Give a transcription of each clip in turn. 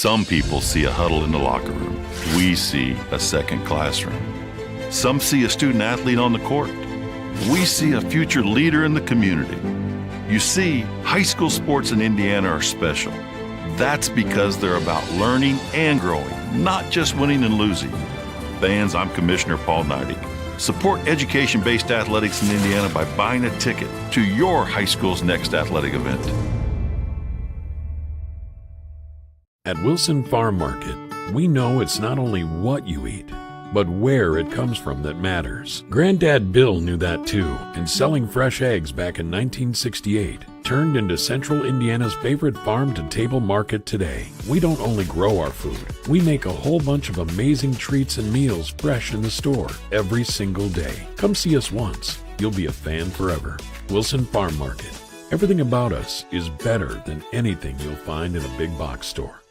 Some people see a huddle in the locker room. We see a second classroom. Some see a student athlete on the court. We see a future leader in the community. You see, high school sports in Indiana are special. That's because they're about learning and growing, not just winning and losing. Fans, I'm Commissioner Paul Neidig. Support education-based athletics in Indiana by buying a ticket to your high school's next athletic event. At Wilson Farm Market, we know it's not only what you eat, but where it comes from that matters. Granddad Bill knew that too, and selling fresh eggs back in 1968 turned into Central Indiana's favorite farm-to-table market today. We don't only grow our food, we make a whole bunch of amazing treats and meals fresh in the store every single day. Come see us once. You'll be a fan forever. Wilson Farm Market. Everything about us is better than anything you'll find in a big box store.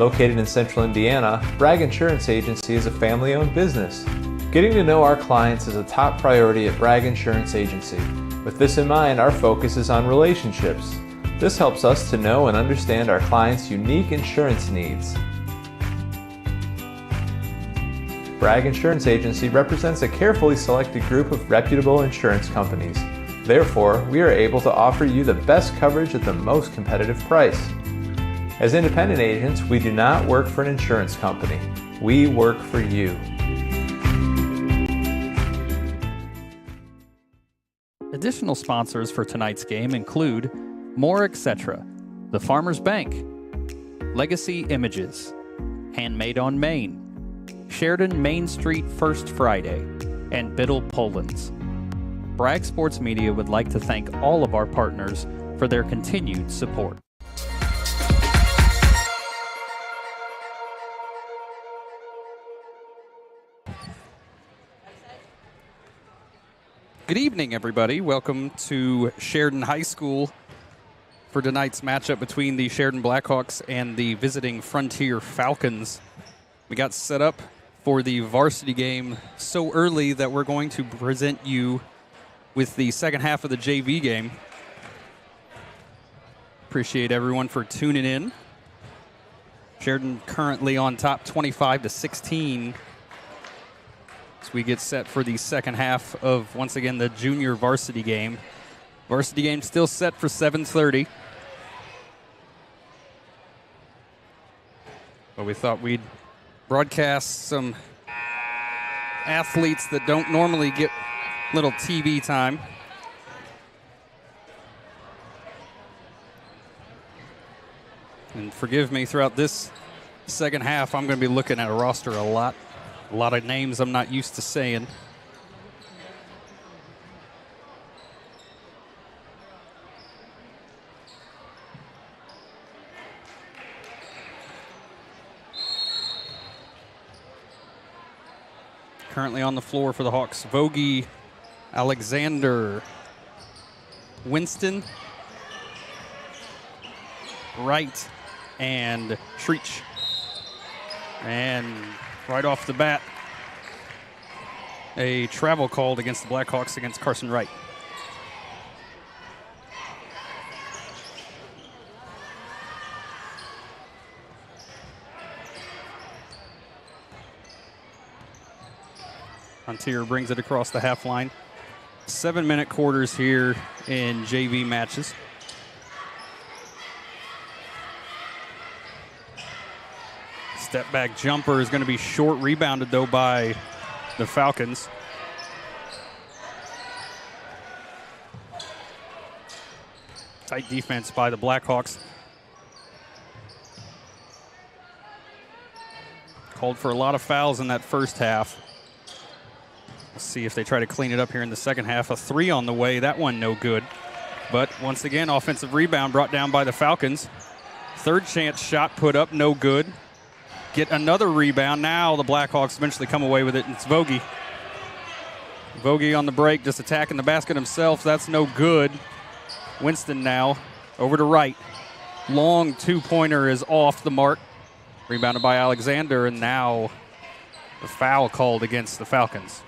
Located in Central Indiana, Bragg Insurance Agency is a family-owned business. Getting to know our clients is a top priority at Bragg Insurance Agency. With this in mind, our focus is on relationships. This helps us to know and understand our clients' unique insurance needs. Bragg Insurance Agency represents a carefully selected group of reputable insurance companies. Therefore, we are able to offer you the best coverage at the most competitive price. As independent agents, we do not work for an insurance company. We work for you. Additional sponsors for tonight's game include More Etc., The Farmers Bank, Legacy Images, Handmade on Main, Sheridan Main Street First Friday, and Biddle Poland's. Bragg Sports Media would like to thank all of our partners for their continued support. Good evening, everybody. Welcome to Sheridan High School for tonight's matchup between the Sheridan Blackhawks and the visiting Frontier Falcons. We got set up for the varsity game so early that we're going to present you with the second half of the JV game. Appreciate everyone for tuning in. Sheridan currently on top 25-16. As we get set for the second half of, once again, the junior varsity game. Varsity game still set for 7:30. But we thought we'd broadcast some athletes that don't normally get little TV time. And forgive me, throughout this second half, I'm going to be looking at a roster a lot. A lot of names I'm not used to saying. Currently on the floor for the Hawks, Vogie, Alexander, Winston, Wright, and Shreech. And right off the bat, a travel called against the Blackhawks against Carson Wright. Frontier brings it across the half line. 7-minute quarters here in JV matches. Step back jumper is going to be short, rebounded though by the Falcons. Tight defense by the Blackhawks. Called for a lot of fouls in that first half. Let's see if they try to clean it up here in the second half. A three on the way, that one no good. But once again, offensive rebound brought down by the Falcons. Third chance shot put up, no good. Get another rebound. Now the Blackhawks eventually come away with it, and it's Vogie. Vogie on the break, just attacking the basket himself. That's no good. Winston now over to Wright. Long two-pointer is off the mark. Rebounded by Alexander, and now the foul called against the Falcons.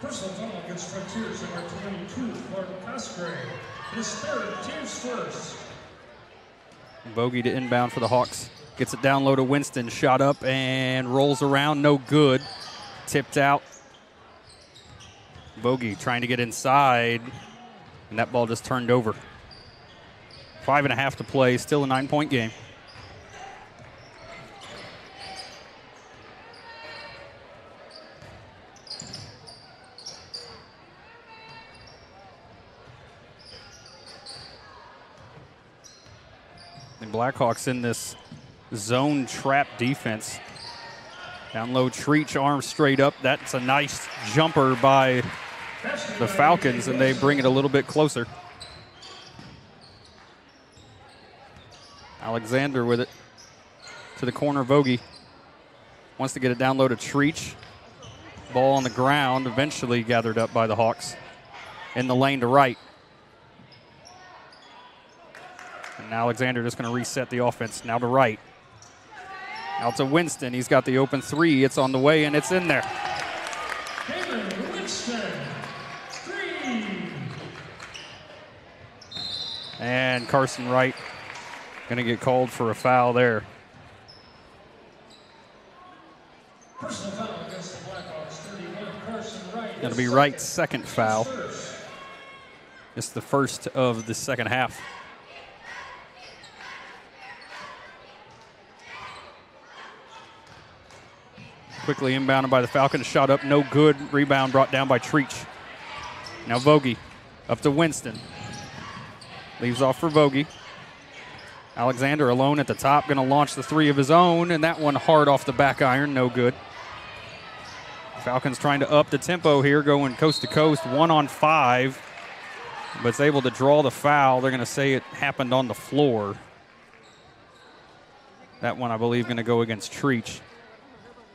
Personal foul against Frontiers number 22, Clark Cosgrave. His third, team's first. Vogie to inbound for the Hawks. Gets it down low to Winston. Shot up and rolls around. No good. Tipped out. Vogie trying to get inside, and that ball just turned over. 5.5 to play. Still a 9-point game. The Blackhawks in this zone trap defense. Down low, Treach, arm straight up. That's a nice jumper by the Falcons, and they bring it a little bit closer. Alexander with it to the corner. Vogie wants to get it down low to Treach. Ball on the ground, eventually gathered up by the Hawks. In the lane to Wright. And Alexander just going to reset the offense. Now to Wright. Out to Winston. He's got the open three. It's on the way, and it's in there. Winston, three. And Carson Wright going to get called for a foul there. Personal foul against the Blackhawks, 31, Carson Wright. That'll be Wright's second foul. It's the first of the second half. Quickly inbounded by the Falcons. Shot up, no good. Rebound brought down by Treach. Now Vogie up to Winston. Leaves off for Vogie. Alexander alone at the top, going to launch the three of his own, and that one hard off the back iron, no good. Falcons trying to up the tempo here, going coast to coast, 1-on-5, but it's able to draw the foul. They're going to say it happened on the floor. That one, I believe, going to go against Treach.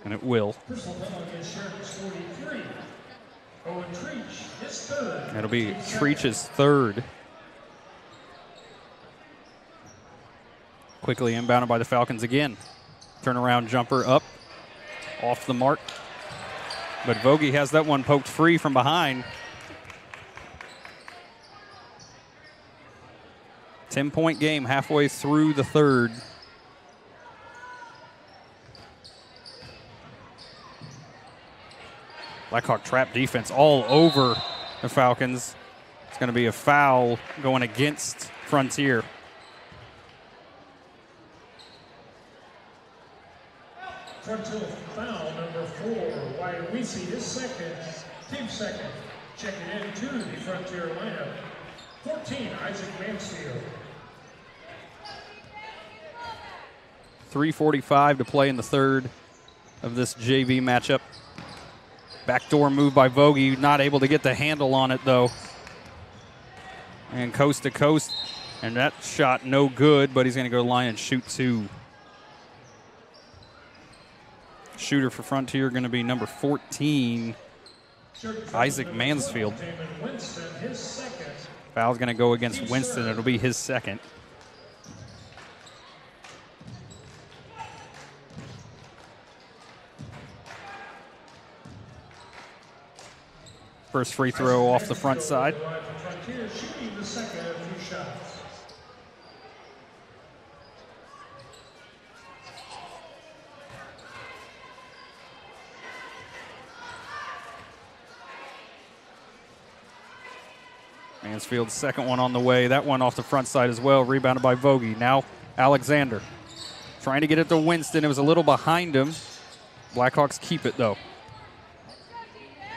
And it will. Personal foul against Sheridan, 43. Owen Treach, his third. That'll be Treach's third. Quickly inbounded by the Falcons again. Turnaround jumper up, off the mark. But Vogie has that one poked free from behind. 10-point game halfway through the third. Blackhawk trap defense all over the Falcons. It's going to be a foul going against Frontier. Frontier foul number 4, Wyatt Weesey, his second, team second. Checking into the Frontier lineup, 14, Isaac Mansfield. 3:45 to play in the third of this JV matchup. Backdoor move by Vogie, not able to get the handle on it though. And coast to coast, and that shot no good, but he's going to go line and shoot two. Shooter for Frontier going to be number 14, Isaac Mansfield. Foul's going to go against Winston. It'll be his second. First free throw off the front side. Mansfield's second one on the way. That one off the front side as well. Rebounded by Vogie. Now Alexander trying to get it to Winston. It was a little behind him. Blackhawks keep it though.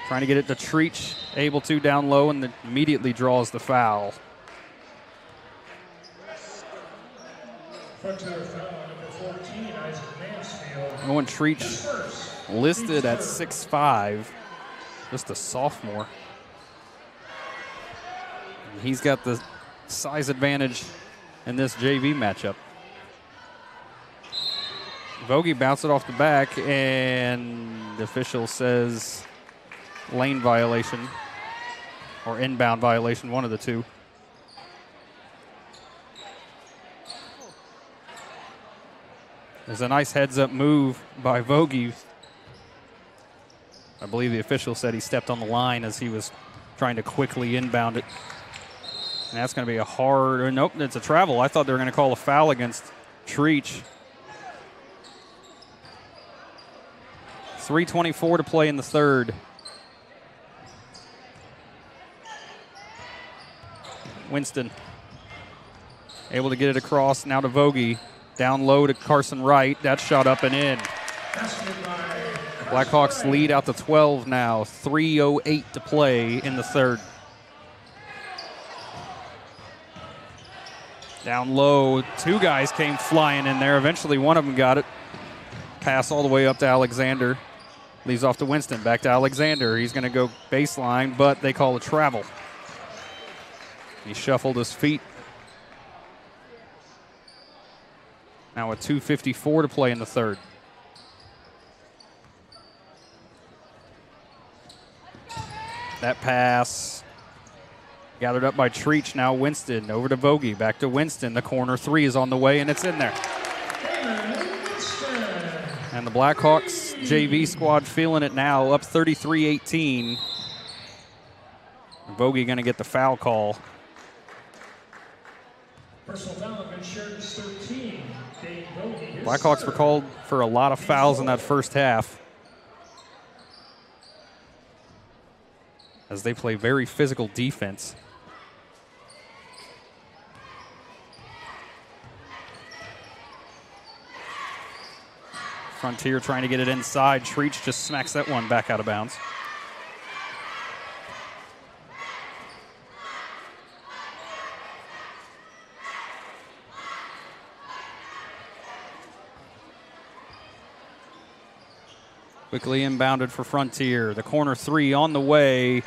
Trying to get it to Treach, able to down low, and then immediately draws the foul. Owen Treach listed at 6'5", just a sophomore. And he's got the size advantage in this JV matchup. Vogie bounced it off the back, and the official says lane violation or inbound violation, one of the two. There's a nice heads-up move by Vogie. I believe the official said he stepped on the line as he was trying to quickly inbound it. And that's going to be a hard, nope, it's a travel. I thought they were going to call a foul against Treach. 3:24 to play in the third. Winston able to get it across, now to Vogie. Down low to Carson Wright. That shot up and in. Blackhawks lead out to 12 now. 3:08 to play in the third. Down low, two guys came flying in there. Eventually one of them got it. Pass all the way up to Alexander. Leaves off to Winston. Back to Alexander. He's going to go baseline, but they call a travel. He shuffled his feet. Now with 2:54 to play in the third. That pass gathered up by Treach. Now Winston over to Vogie. Back to Winston. The corner three is on the way, and it's in there. And the Blackhawks JV squad feeling it now, up 33-18. Vogie going to get the foul call. Personal foul against Sheridan's 13. Blackhawks were called for a lot of fouls in that first half, as they play very physical defense. Frontier trying to get it inside. Treach just smacks that one back out of bounds. Quickly inbounded for Frontier. The corner three on the way.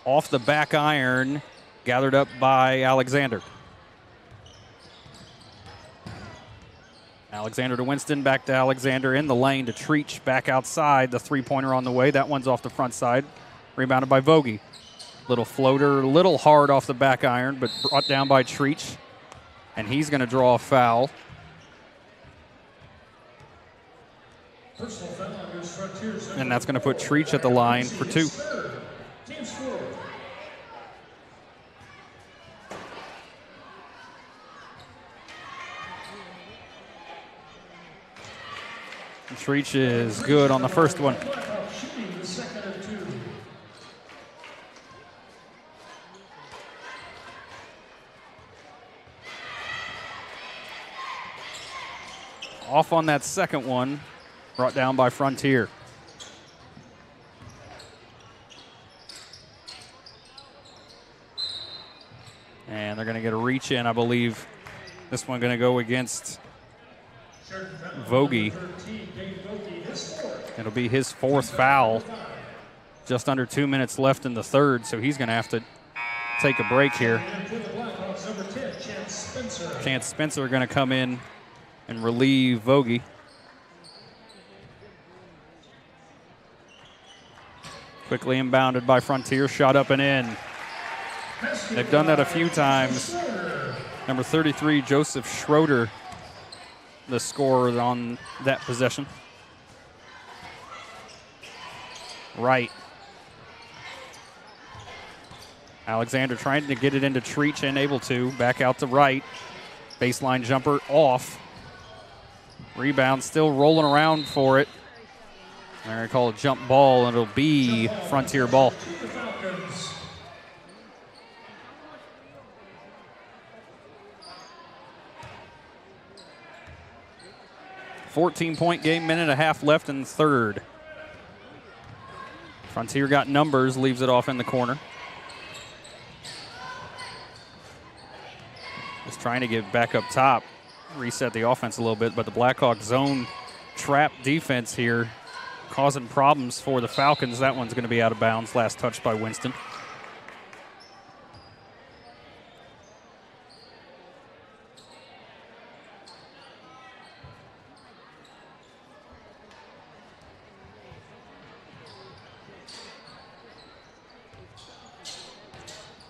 Off the back iron. Gathered up by Alexander. Alexander to Winston. Back to Alexander in the lane to Treach. Back outside. The three-pointer on the way. That one's off the front side. Rebounded by Vogie. Little floater. Little hard off the back iron, but brought down by Treach. And he's going to draw a foul. And that's going to put Treach at the line for two. Treach is good on the first one. Off on that second one. Brought down by Frontier. And they're going to get a reach in, I believe. This one going to go against Vogie. It'll be his fourth foul. Just under 2 minutes left in the third, so he's going to have to take a break here. Chance Spencer going to come in and relieve Vogie. Quickly inbounded by Frontier, shot up and in. They've done that a few times. Number 33, Joseph Schroeder, the scorer on that possession. Right. Alexander trying to get it into Treach and able to. Back out to right. Baseline jumper off. Rebound still rolling around for it. They're going to call a jump ball, and it'll be Frontier ball. .14 game, minute and a half left in the third. Frontier got numbers, leaves it off in the corner. Just trying to get back up top, reset the offense a little bit, but the Blackhawks zone trap defense here causing problems for the Falcons. That one's going to be out of bounds. Last touch by Winston.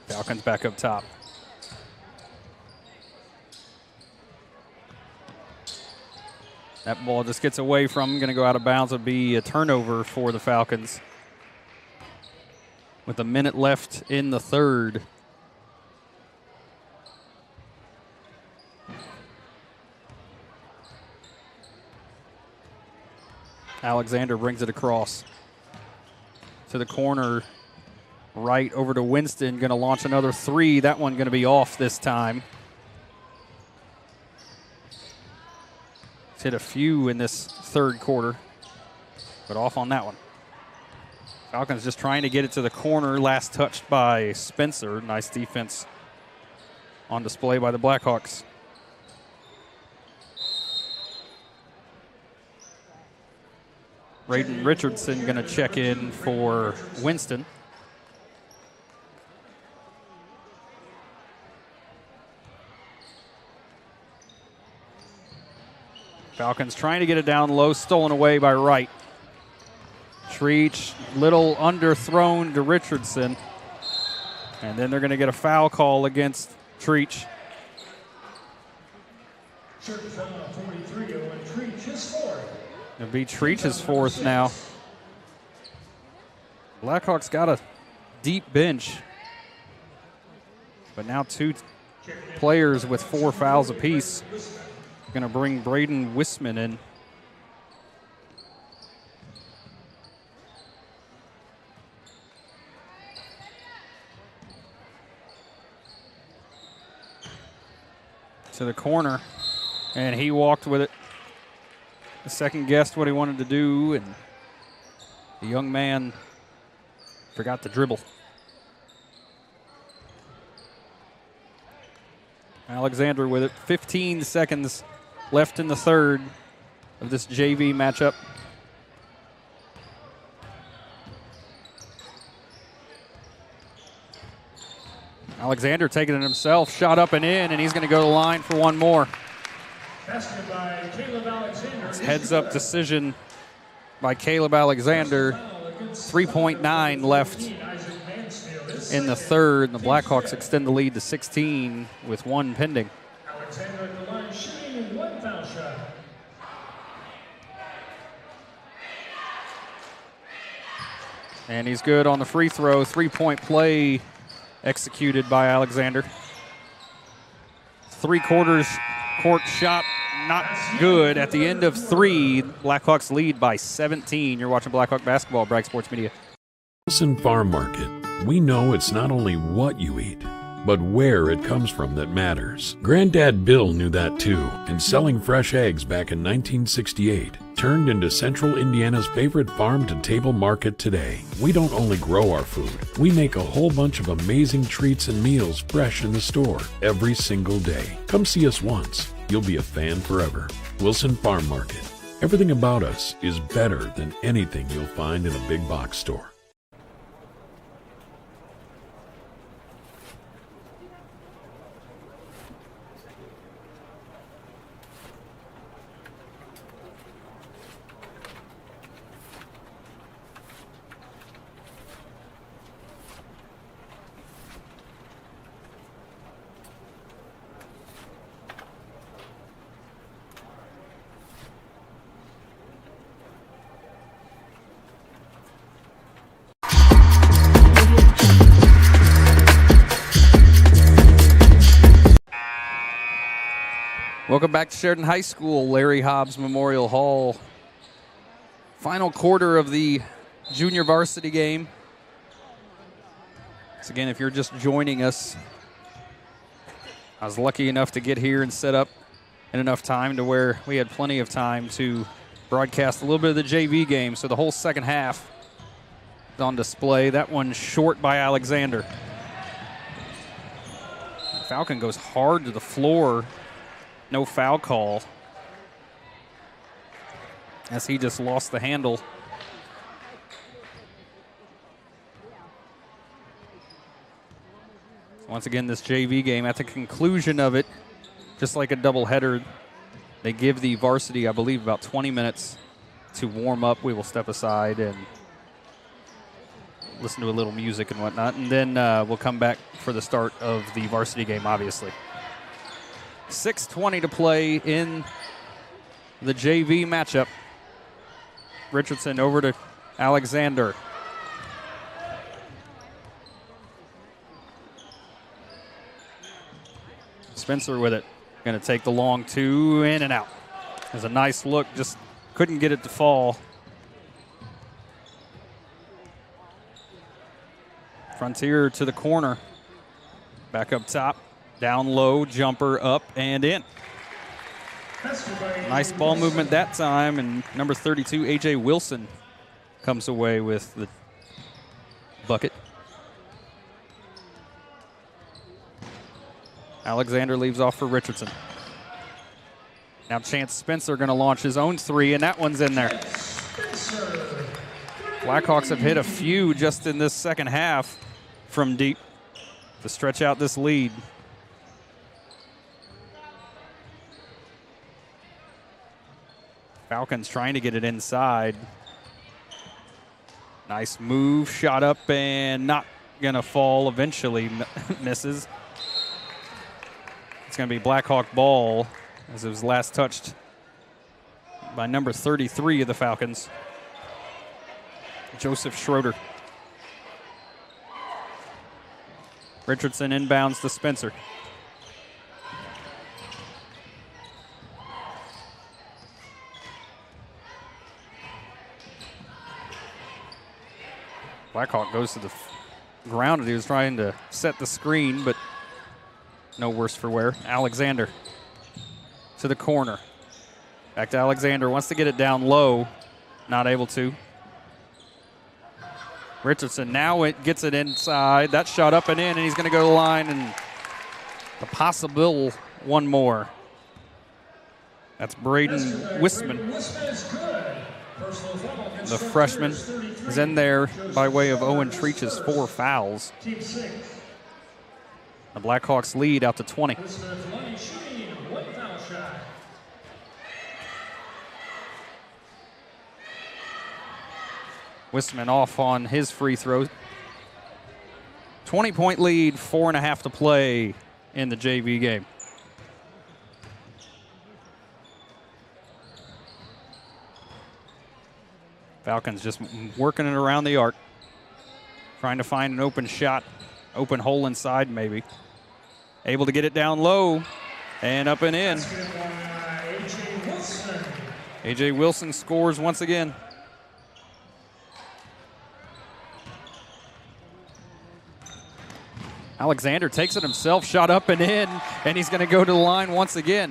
Falcons back up top. That ball just gets away from, going to go out of bounds. It'll be a turnover for the Falcons. With a minute left in the third. Alexander brings it across to the corner. Right over to Winston, going to launch another three. That one going to be off this time. He's hit a few in this third quarter, but off on that one. Falcons just trying to get it to the corner. Last touched by Spencer. Nice defense on display by the Blackhawks. Braden Richardson going to check in for Winston. Falcons trying to get it down low, stolen away by Wright. Treach, little underthrown to Richardson. And then they're going to get a foul call against Treach. It'll be Treach's fourth now. Blackhawks got a deep bench. But now two players with 4 fouls apiece. Going to bring Braden Wisman in. To the corner, and he walked with it. The second guessed what he wanted to do, and the young man forgot to dribble. Alexander with it. 15 seconds left in the third of this JV matchup. Alexander taking it himself, shot up and in, and he's going to go to the line for one more. It's heads-up decision by Caleb Alexander. 3.9 left in the third, and the Blackhawks extend the lead to 16 with 1 pending. Alexander at the line shooting 1 foul shot. And he's good on the free throw. 3-point play executed by Alexander. 3/4 court shot, not good. At the end of 3, Blackhawks lead by 17. You're watching Blackhawk basketball, Bragg Sports Media. Wilson Farm Market. We know it's not only what you eat, but where it comes from that matters. Granddad Bill knew that too, and selling fresh eggs back in 1968 turned into Central Indiana's favorite farm-to-table market today. We don't only grow our food, we make a whole bunch of amazing treats and meals fresh in the store every single day. Come see us once. You'll be a fan forever. Wilson Farm Market. Everything about us is better than anything you'll find in a big box store. Welcome back to Sheridan High School, Larry Hobbs Memorial Hall. Final quarter of the junior varsity game. So again, if you're just joining us, I was lucky enough to get here and set up in enough time to where we had plenty of time to broadcast a little bit of the JV game. So the whole second half is on display. That one short by Alexander. Falcon goes hard to the floor. No foul call, as he just lost the handle Once again, this JV game, at the conclusion of it, just like a doubleheader, they give the varsity, I believe, about 20 minutes to warm up. We will step aside and listen to a little music and whatnot, and then we'll come back for the start of the varsity game, obviously. 6:20 to play in the JV matchup. Richardson over to Alexander. Spencer with it. Going to take the long two, in and out. There's a nice look, just couldn't get it to fall. Frontier to the corner. Back up top, down low, jumper up and in. Nice ball movement that time, and number 32, A.J. Wilson, comes away with the bucket. Alexander leaves off for Richardson. Now Chance Spencer going to launch his own three, and that one's in there. Blackhawks have hit a few just in this second half from deep to stretch out this lead. Falcons trying to get it inside. Nice move, shot up and not going to fall, eventually misses. It's going to be Blackhawk ball as it was last touched by number 33 of the Falcons, Joseph Schroeder. Richardson inbounds to Spencer. Blackhawk goes to the ground, and he was trying to set the screen, but no worse for wear. Alexander to the corner. Back to Alexander, wants to get it down low, not able to. Richardson now it gets it inside. That shot up and in, and he's going to go to the line, and a possible one more. That's Braden Wisman. The freshman is in there by way of Owen Treach's 4 fouls. The Blackhawks lead out to 20. Wisman off on his free throw. 20-point lead, 4.5 to play in the JV game. Falcons just working it around the arc, trying to find an open shot, open hole inside maybe. Able to get it down low and up and in. A.J. Wilson scores once again. Alexander takes it himself, shot up and in, and he's going to go to the line once again.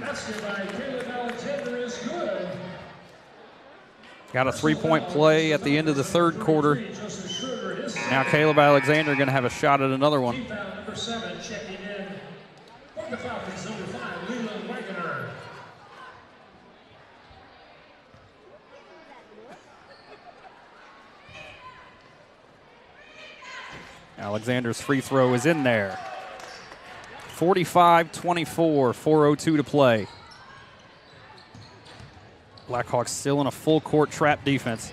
Got a 3-point play at the end of the third quarter. Now Caleb Alexander going to have a shot at another one. Alexander's free throw is in there. 45-24, 4:02 to play. Blackhawks still in a full court trap defense.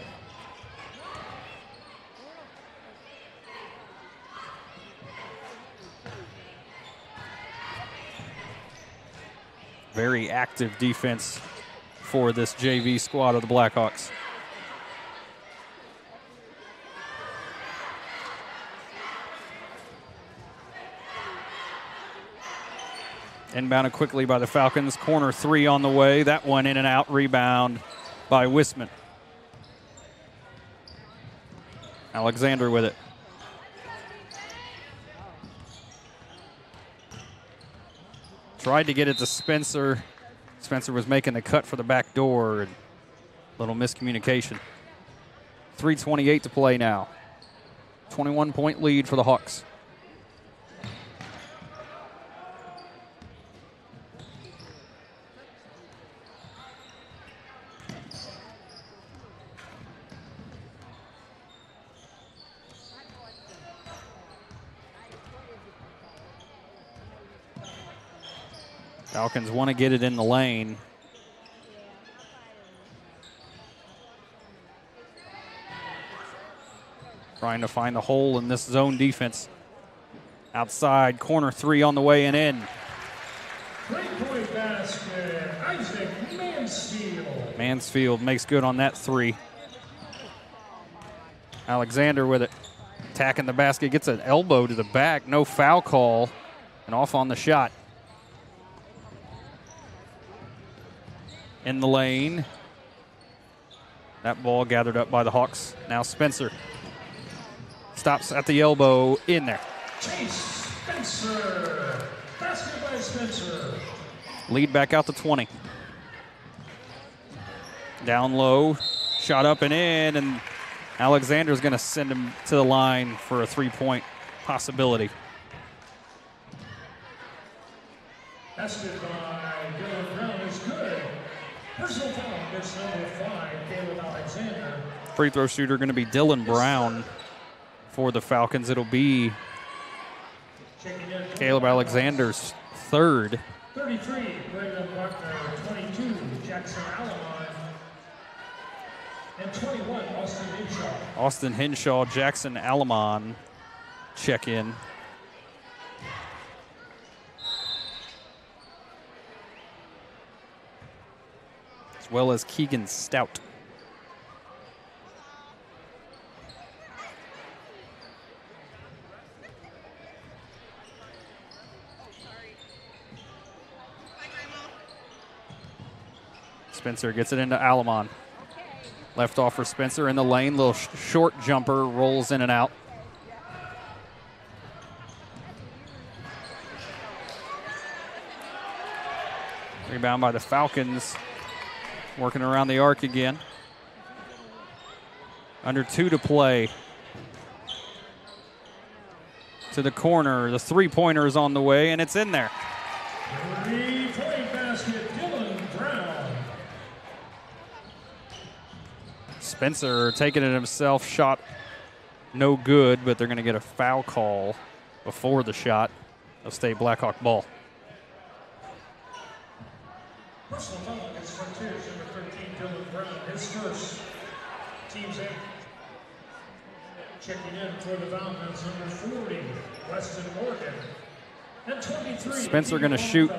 Very active defense for this JV squad of the Blackhawks. Inbounded quickly by the Falcons. Corner 3 on the way. That one in and out. Rebound by Wisman. Alexander with it. Tried to get it to Spencer. Spencer was making the cut for the back door. And little miscommunication. 3:28 to play now. 21-point lead for the Hawks. Falcons want to get it in the lane. Trying to find the hole in this zone defense. Outside, corner three on the way and in. Three-point basket, Isaac Mansfield. Mansfield makes good on that three. Alexander with it. Attacking the basket, gets an elbow to the back. No foul call, and off on the shot. In the lane. That ball gathered up by the Hawks. Now Spencer. Stops at the elbow, in there. Chase Spencer. Basket by Spencer. Lead back out to 20. Down low, shot up and in, and Alexander's going to send him to the line for a three-point possibility. Basket by Dylan Brown is good. Personal foul against number 5, Caleb Alexander. Free throw shooter going to be Dylan Brown for the Falcons. It'll be Caleb Alexander's third. 33, Brandon Buckner. 22, Jackson Alamon. And 21, Austin Hinshaw. Austin Henshaw, Jackson Alamon check in. As well as Keegan Stout. Spencer gets it into Alamon. Left off for Spencer in the lane. Little short jumper, rolls in and out. Rebound by the Falcons. Working around the arc again. Under 2 to play. To the corner. The three-pointer is on the way, and it's in there. Three-point basket, Dylan Brown. Spencer taking it himself. Shot no good, but they're going to get a foul call before the shot. It'll stay Blackhawk ball. Personal foul against Frontiers, number 13, Dylan Brown. His first. Team's in. Checking in for the foul, that's number 40, Weston Morgan. And 23. Spencer going to shoot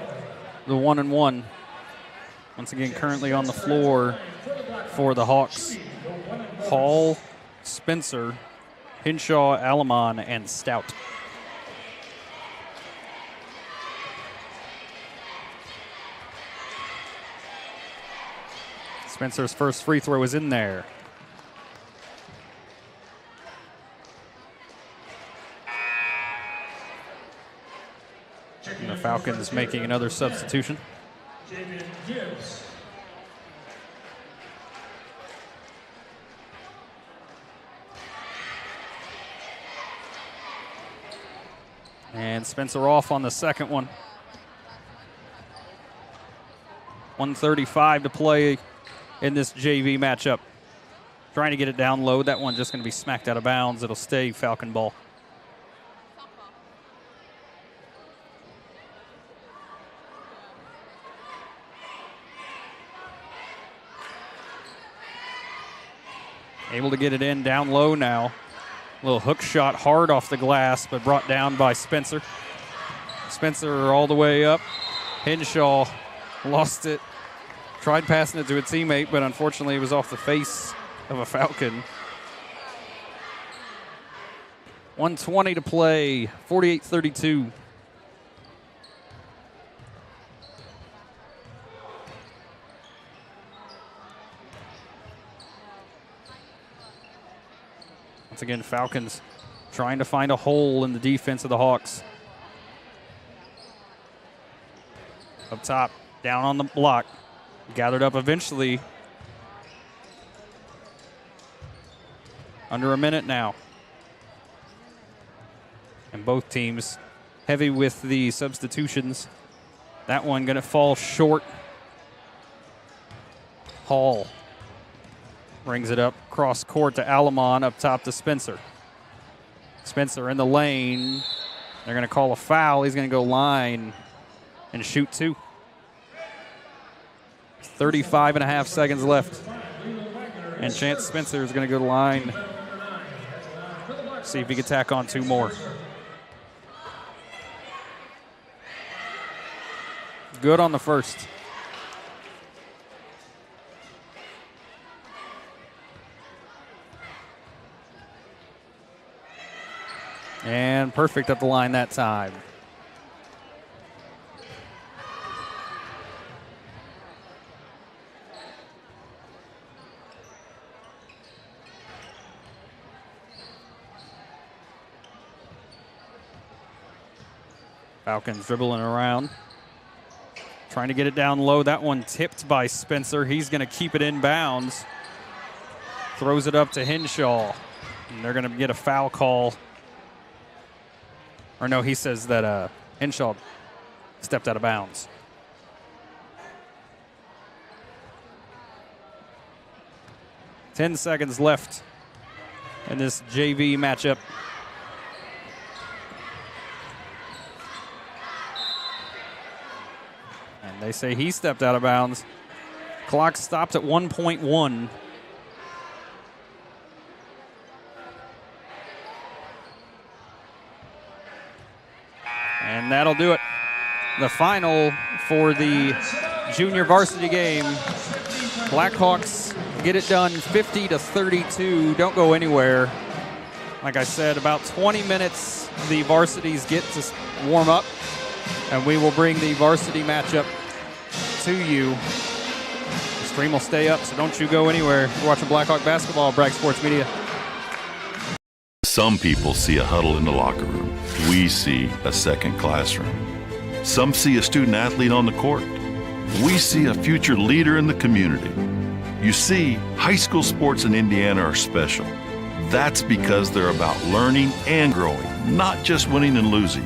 the 1-and-1. Once again, currently on the floor for the Hawks. Hall, Spencer, Henshaw, Alamon, and Stout. Spencer's first free throw is in there. And the Falcons making another substitution. Javian Gibbs. And Spencer off on the second one. 1:35 to play in this JV matchup. Trying to get it down low. That one just going to be smacked out of bounds. It'll stay Falcon ball. Able to get it in down low now. Little hook shot hard off the glass, but brought down by Spencer. Spencer all the way up. Henshaw lost it. Tried passing it to a teammate, but unfortunately it was off the face of a Falcon. 1:20 to play, 48-32. Once again, Falcons trying to find a hole in the defense of the Hawks. Up top, down on the block. Gathered up eventually. Under a minute now. And both teams heavy with the substitutions. That one going to fall short. Hall brings it up cross court to Alamon, up top to Spencer. Spencer in the lane. They're going to call a foul. He's going to go line and shoot 2. 35 and a half seconds left. And Chance Spencer is going to go to the line. See if he can tack on 2 more. Good on the first. And perfect at the line that time. Falcons dribbling around. Trying to get it down low. That one tipped by Spencer. He's going to keep it in bounds. Throws it up to Henshaw. And they're going to get a foul call. Or no, he says that Henshaw stepped out of bounds. Ten seconds left in this JV matchup. And they say he stepped out of bounds. Clock stopped at 1.1. And that'll do it. The final for the junior varsity game. Blackhawks get it done 50-32. Don't go anywhere. Like I said, about 20 minutes the varsities get to warm up, and we will bring the varsity matchup to you. The stream will stay up, so don't you go anywhere. You're watching Blackhawk basketball, Bragg Sports Media. Some people see a huddle in the locker room. We see a second classroom. Some see a student athlete on the court. We see a future leader in the community. You see, high school sports in Indiana are special. That's because they're about learning and growing, not just winning and losing.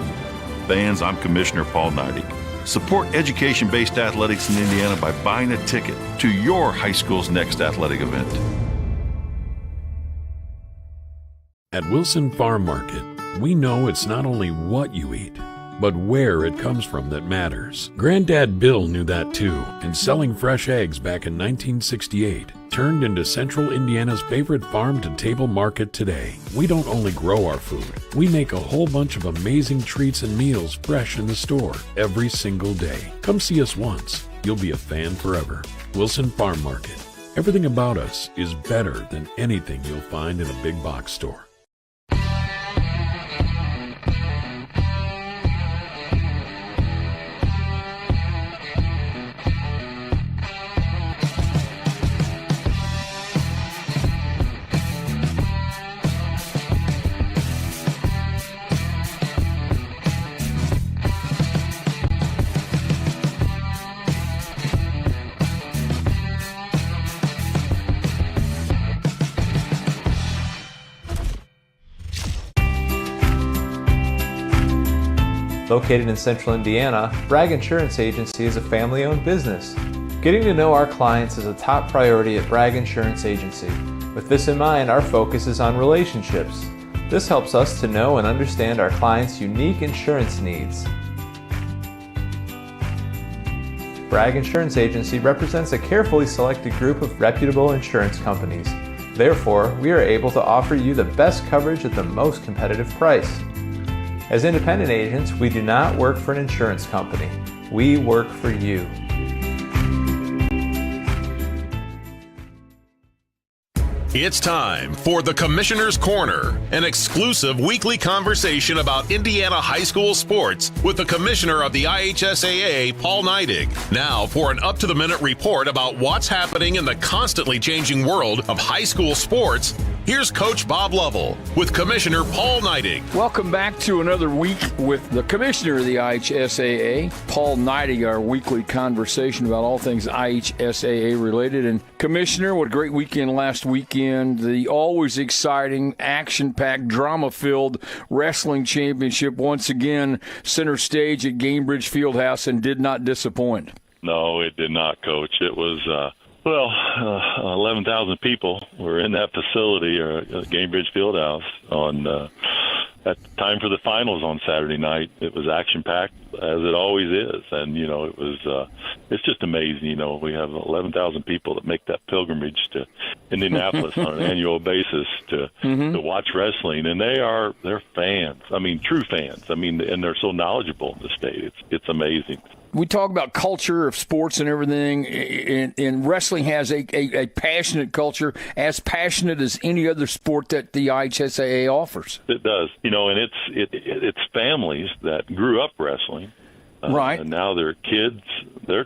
Fans, I'm Commissioner Paul Neidig. Support education-based athletics in Indiana by buying a ticket to your high school's next athletic event. At Wilson Farm Market, we know it's not only what you eat, but where it comes from that matters. Granddad Bill knew that too, and selling fresh eggs back in 1968 turned into Central Indiana's favorite farm-to-table market today. We don't only grow our food, we make a whole bunch of amazing treats and meals fresh in the store every single day. Come see us once. You'll be a fan forever. Wilson Farm Market. Everything about us is better than anything you'll find in a big box store. Located in Central Indiana, Bragg Insurance Agency is a family-owned business. Getting to know our clients is a top priority at Bragg Insurance Agency. With this in mind, our focus is on relationships. This helps us to know and understand our clients' unique insurance needs. Bragg Insurance Agency represents a carefully selected group of reputable insurance companies. Therefore, we are able to offer you the best coverage at the most competitive price. As independent agents, we do not work for an insurance company. We work for you. It's time for the Commissioner's Corner, an exclusive weekly conversation about Indiana high school sports with the Commissioner of the IHSAA, Paul Neidig. Now for an up-to-the-minute report about what's happening in the constantly changing world of high school sports. Here's Coach Bob Lovell with Commissioner Paul Neidig. Welcome back to another week with the Commissioner of the IHSAA, Paul Neidig, our weekly conversation about all things IHSAA related. And Commissioner, what a great weekend last weekend. The always exciting, action-packed, drama-filled wrestling championship once again center stage at Gainbridge Fieldhouse and did not disappoint. No, it did not, Coach. It was 11,000 people were in that facility or Gainbridge Fieldhouse on at the time for the finals on Saturday night, it was action-packed, as it always is. And, it was it's just amazing. We have 11,000 people that make that pilgrimage to Indianapolis on an annual basis to watch wrestling. And they're fans. I mean, true fans. I mean, and they're so knowledgeable in the state. It's amazing. We talk about culture of sports and everything, and wrestling has a passionate culture, as passionate as any other sport that the IHSAA offers. It does, and it's families that grew up wrestling, right? And now their kids, their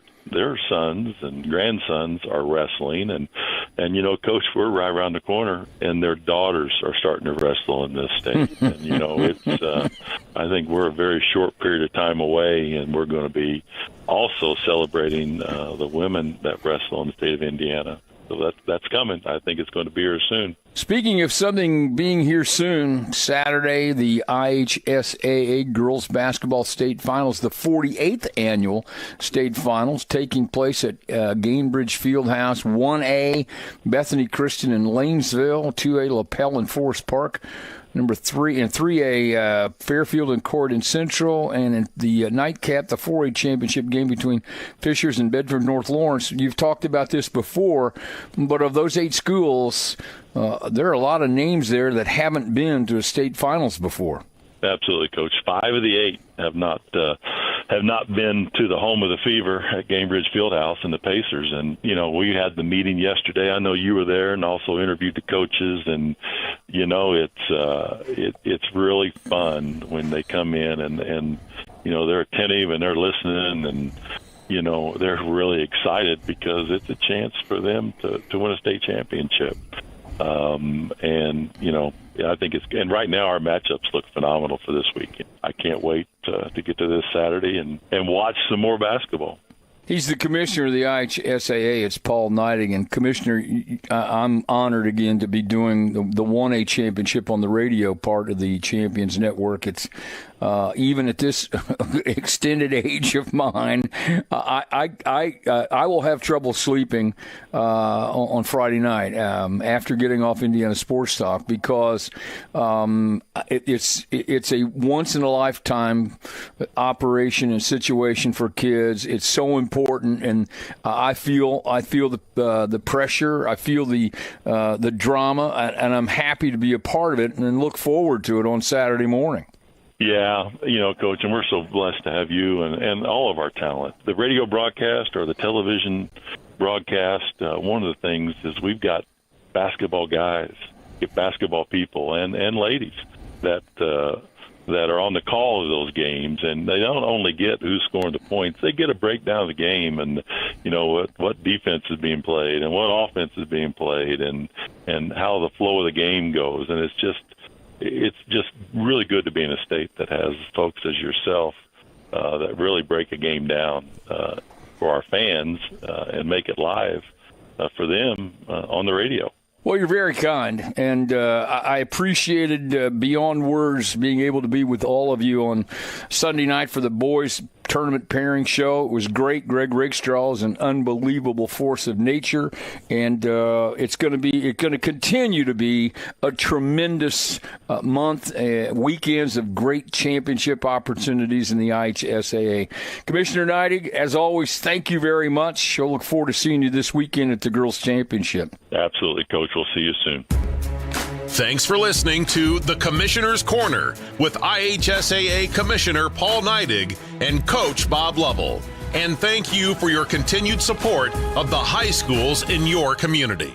sons and grandsons are wrestling, and Coach, we're right around the corner, and their daughters are starting to wrestle in this state, and it's. I think we're a very short period of time away, and we're going to be also celebrating the women that wrestle in the state of Indiana. So that's coming. I think it's going to be here soon. Speaking of something being here soon, Saturday, the IHSAA Girls Basketball State Finals, the 48th annual state finals, taking place at Gainbridge Fieldhouse, 1A, Bethany Christian in Lanesville, 2A, LaPel and Forest Park, number 3 and 3A, Fairfield and Corydon Central, and in the nightcap, the 4A championship game between Fishers and Bedford North Lawrence. You've talked about this before, but of those 8 schools, there are a lot of names there that haven't been to a state finals before. Absolutely, Coach. 5 of the 8 have not been to the home of the Fever at Gainbridge Fieldhouse and the Pacers. And we had the meeting yesterday. I know you were there, and also interviewed the coaches. And it's really fun when they come in and they're attentive and they're listening, and they're really excited because it's a chance for them to win a state championship. I think and right now our matchups look phenomenal for this weekend. I can't wait to get to this Saturday and watch some more basketball. He's the commissioner of the IHSAA. It's Paul Neidig. And, Commissioner, I'm honored again to be doing the 1A championship on the radio part of the Champions Network. It's even at this extended age of mine, I will have trouble sleeping on Friday night after getting off Indiana Sports Talk, because it's a once in a lifetime operation and situation for kids. It's so important, and I feel the pressure. I feel the drama, and I'm happy to be a part of it and look forward to it on Saturday morning. Yeah, Coach, and we're so blessed to have you and all of our talent. The radio broadcast or the television broadcast, one of the things is we've got basketball guys, basketball people, and ladies that are on the call of those games, and they don't only get who's scoring the points, they get a breakdown of the game and, what defense is being played and what offense is being played and how the flow of the game goes. And it's just really good to be in a state that has folks as yourself that really break a game down for our fans and make it live for them on the radio. Well, you're very kind, and I appreciated beyond words being able to be with all of you on Sunday night for the boys' tournament pairing show. It was great. Greg Rakestraw is an unbelievable force of nature, and it's going to continue to be a tremendous month, weekends of great championship opportunities in the IHSAA. Commissioner Neidig, as always, thank you very much. I'll look forward to seeing you this weekend at the Girls Championship. Absolutely, Coach. We'll see you soon. Thanks for listening to The Commissioner's Corner with IHSAA Commissioner Paul Neidig and Coach Bob Lovell. And thank you for your continued support of the high schools in your community.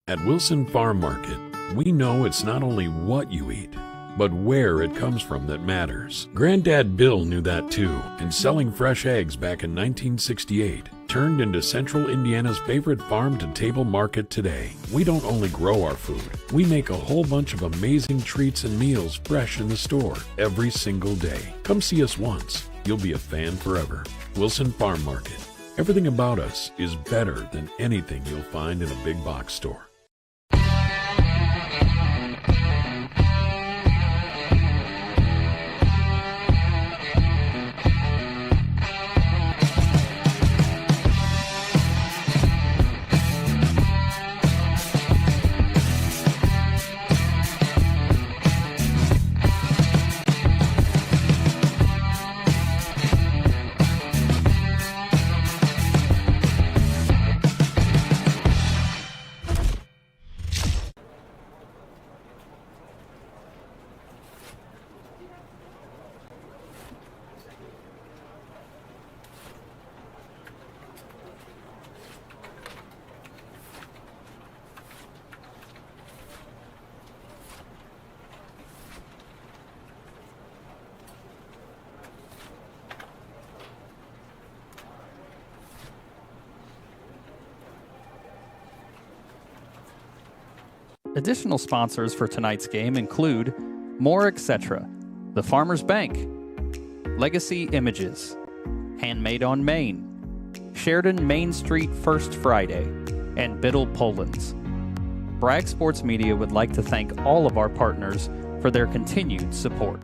At Wilson Farm Market, we know it's not only what you eat, but where it comes from that matters. Granddad Bill knew that too, and selling fresh eggs back in 1968 turned into Central Indiana's favorite farm-to-table market today. We don't only grow our food, we make a whole bunch of amazing treats and meals fresh in the store every single day. Come see us once. You'll be a fan forever. Wilson Farm Market. Everything about us is better than anything you'll find in a big box store. Additional sponsors for tonight's game include More Etc., The Farmers Bank, Legacy Images, Handmade on Main, Sheridan Main Street First Friday, and Biddle Poland's. Bragg Sports Media would like to thank all of our partners for their continued support.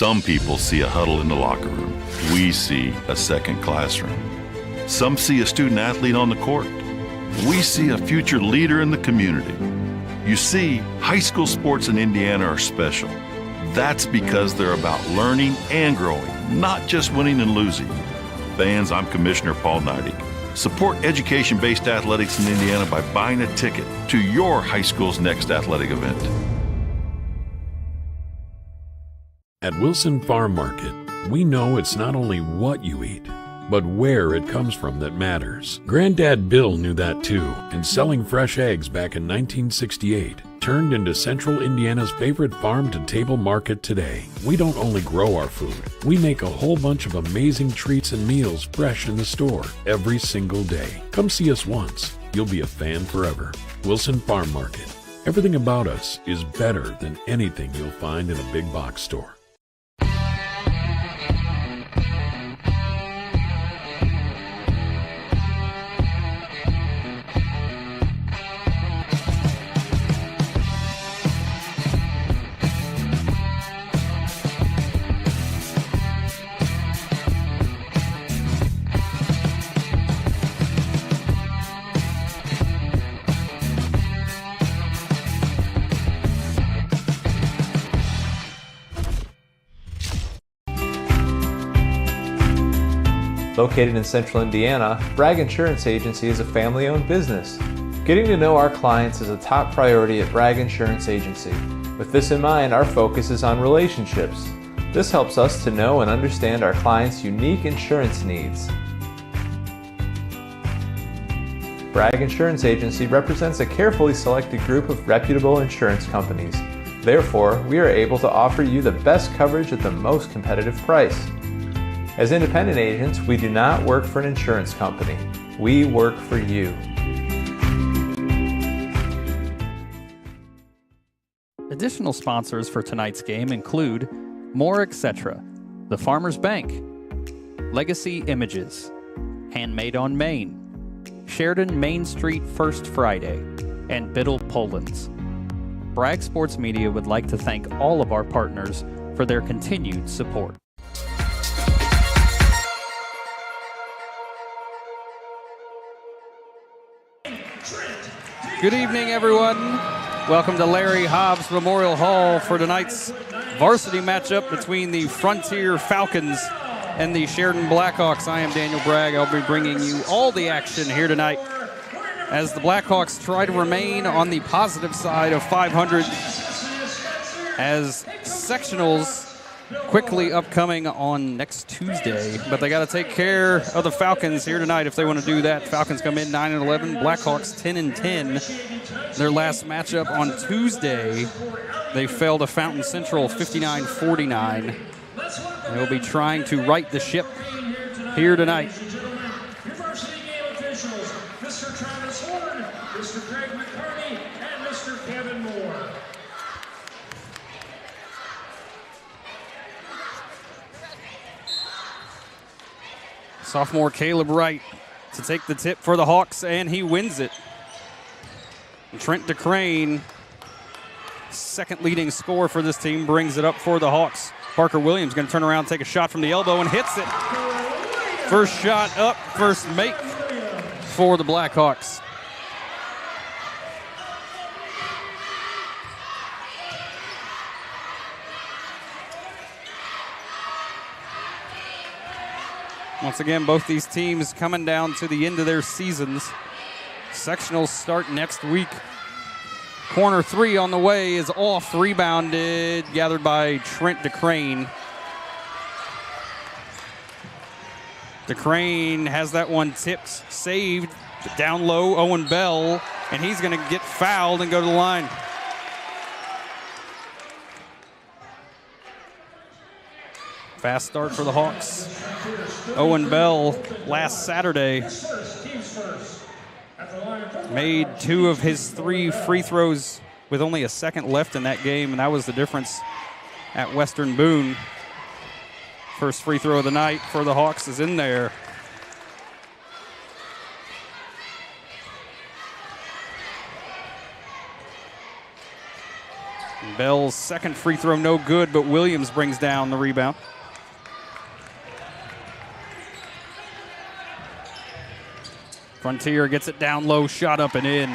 Some people see a huddle in the locker room. We see a second classroom. Some see a student athlete on the court. we see a future leader in the community. You see, high school sports in Indiana are special. That's because they're about learning and growing, not just winning and losing. Fans, I'm Commissioner Paul Neidig. Support education-based athletics in Indiana by buying a ticket to your high school's next athletic event. At Wilson Farm Market, we know it's not only what you eat, but where it comes from that matters. Granddad Bill knew that too, and selling fresh eggs back in 1968 turned into Central Indiana's favorite farm-to-table market today. We don't only grow our food, we make a whole bunch of amazing treats and meals fresh in the store every single day. Come see us once. You'll be a fan forever. Wilson Farm Market. Everything about us is better than anything you'll find in a big box store. Located in Central Indiana, Bragg Insurance Agency is a family-owned business. Getting to know our clients is a top priority at Bragg Insurance Agency. With this in mind, our focus is on relationships. This helps us to know and understand our clients' unique insurance needs. Bragg Insurance Agency represents a carefully selected group of reputable insurance companies. Therefore, we are able to offer you the best coverage at the most competitive price. As independent agents, we do not work for an insurance company. We work for you. Additional sponsors for tonight's game include More Etc., The Farmers Bank, Legacy Images, Handmade on Main, Sheridan Main Street First Friday, and Biddle Poland's. Bragg Sports Media would like to thank all of our partners for their continued support. Good evening, everyone. Welcome to Larry Hobbs Memorial Hall for tonight's varsity matchup between the Frontier Falcons and the Sheridan Blackhawks. I am Daniel Bragg. I'll be bringing you all the action here tonight as the Blackhawks try to remain on the positive side of 500 as sectionals quickly upcoming on next Tuesday. But they got to take care of the Falcons here tonight if they want to do that. Falcons come in 9-11, Blackhawks 10-10. Their last matchup on Tuesday, they fell to Fountain Central 59-49. They'll be trying to right the ship here tonight. Varsity game officials, Mr. Travis Horn, Mr. Greg McCartney, and Mr. Kevin Moore. Sophomore Caleb Wright to take the tip for the Hawks, and he wins it. Trent DeCrane, second leading scorer for this team, brings it up for the Hawks. Parker Williams going to turn around, take a shot from the elbow, and hits it. First shot up, first make for the Blackhawks. Once again, both these teams coming down to the end of their seasons. Sectionals start next week. Corner three on the way is off, rebounded, gathered by Trent DeCrane. DeCrane has that one tipped, saved, down low, Owen Bell, and he's going to get fouled and go to the line. Fast start for the Hawks. Owen Bell last Saturday made 2 of his 3 free throws with only a second left in that game, and that was the difference at Western Boone. First free throw of the night for the Hawks is in there. Bell's second free throw no good, but Williams brings down the rebound. Frontier gets it down low, shot up and in.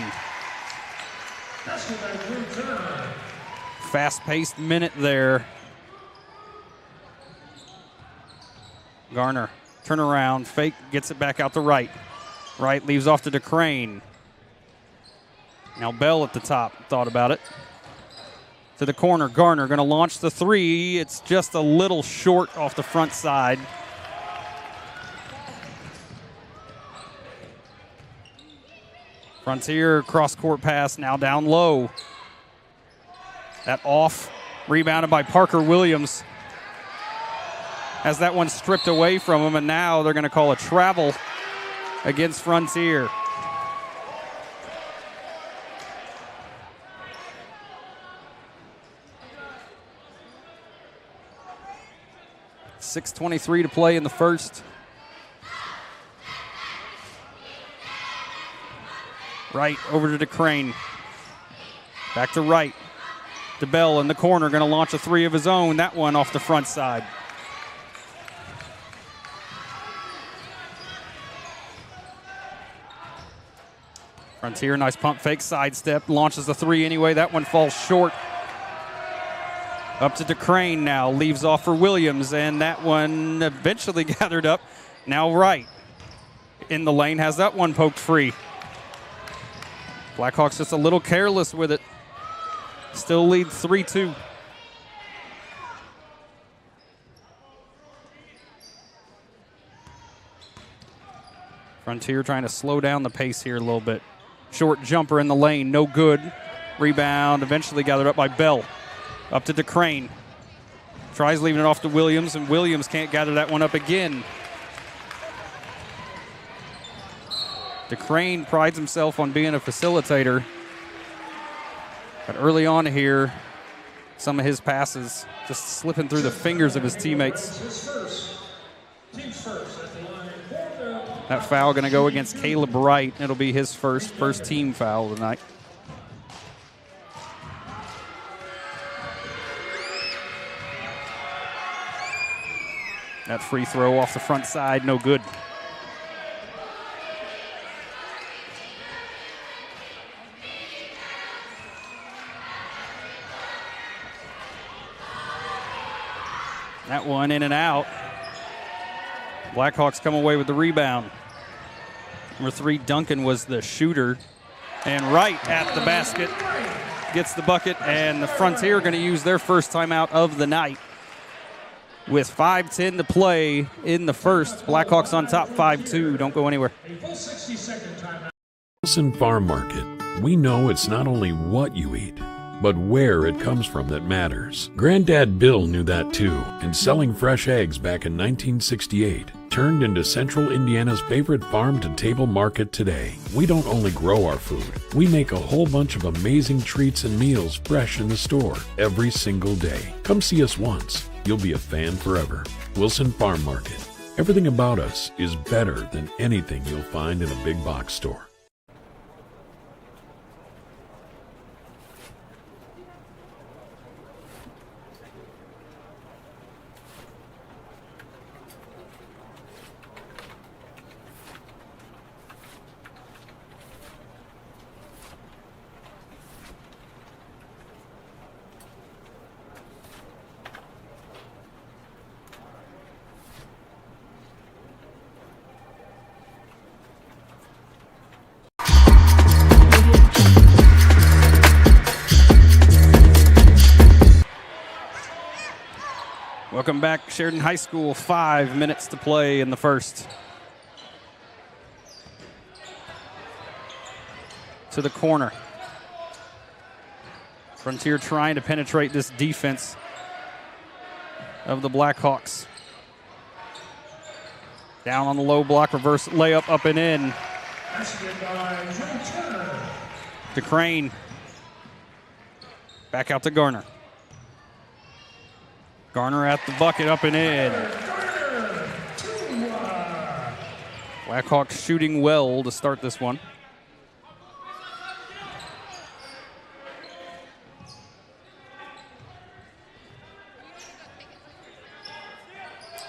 Fast-paced minute there. Garner, turn around, fake, gets it back out to right. Right leaves off to DeCrane. Now Bell at the top, thought about it. To the corner, Garner going to launch the three. It's just a little short off the front side. Frontier cross-court pass, now down low. That off, rebounded by Parker Williams. Has that one stripped away from him, and now they're going to call a travel against Frontier. .6:23 to play in the first. Right over to DeCrane. Back to right. DeBell in the corner, going to launch a three of his own. That one off the front side. Frontier, nice pump fake, sidestep, launches the three anyway. That one falls short. Up to DeCrane now, leaves off for Williams, and that one eventually gathered up. Now right in the lane, has that one poked free. Blackhawks just a little careless with it. Still lead 3-2. Frontier trying to slow down the pace here a little bit. Short jumper in the lane, no good. Rebound eventually gathered up by Bell. Up to DeCrane. Tries leaving it off to Williams, and Williams can't gather that one up again. DeCrane prides himself on being a facilitator. But early on here, some of his passes just slipping through the fingers of his teammates. That foul going to go against Caleb Wright. It'll be his first team foul tonight. That free throw off the front side, no good. That one in and out. Blackhawks come away with the rebound. Number 3, Duncan was the shooter. And right at the basket, gets the bucket, and the Frontier going to use their first timeout of the night. With 5:10 to play in the first, Blackhawks on top 5-2. Don't go anywhere. Wilson Farm Market. We know it's not only what you eat, but where it comes from that matters. Granddad Bill knew that too, and selling fresh eggs back in 1968 turned into Central Indiana's favorite farm-to-table market today. We don't only grow our food, we make a whole bunch of amazing treats and meals fresh in the store every single day. Come see us once. You'll be a fan forever. Wilson Farm Market. Everything about us is better than anything you'll find in a big box store. Welcome back, Sheridan High School. 5 minutes to play in the first. To the corner. Frontier trying to penetrate this defense of the Blackhawks. Down on the low block, reverse layup up and in. DeCrane. Back out to Garner. Garner at the bucket, up and in. Blackhawks shooting well to start this one.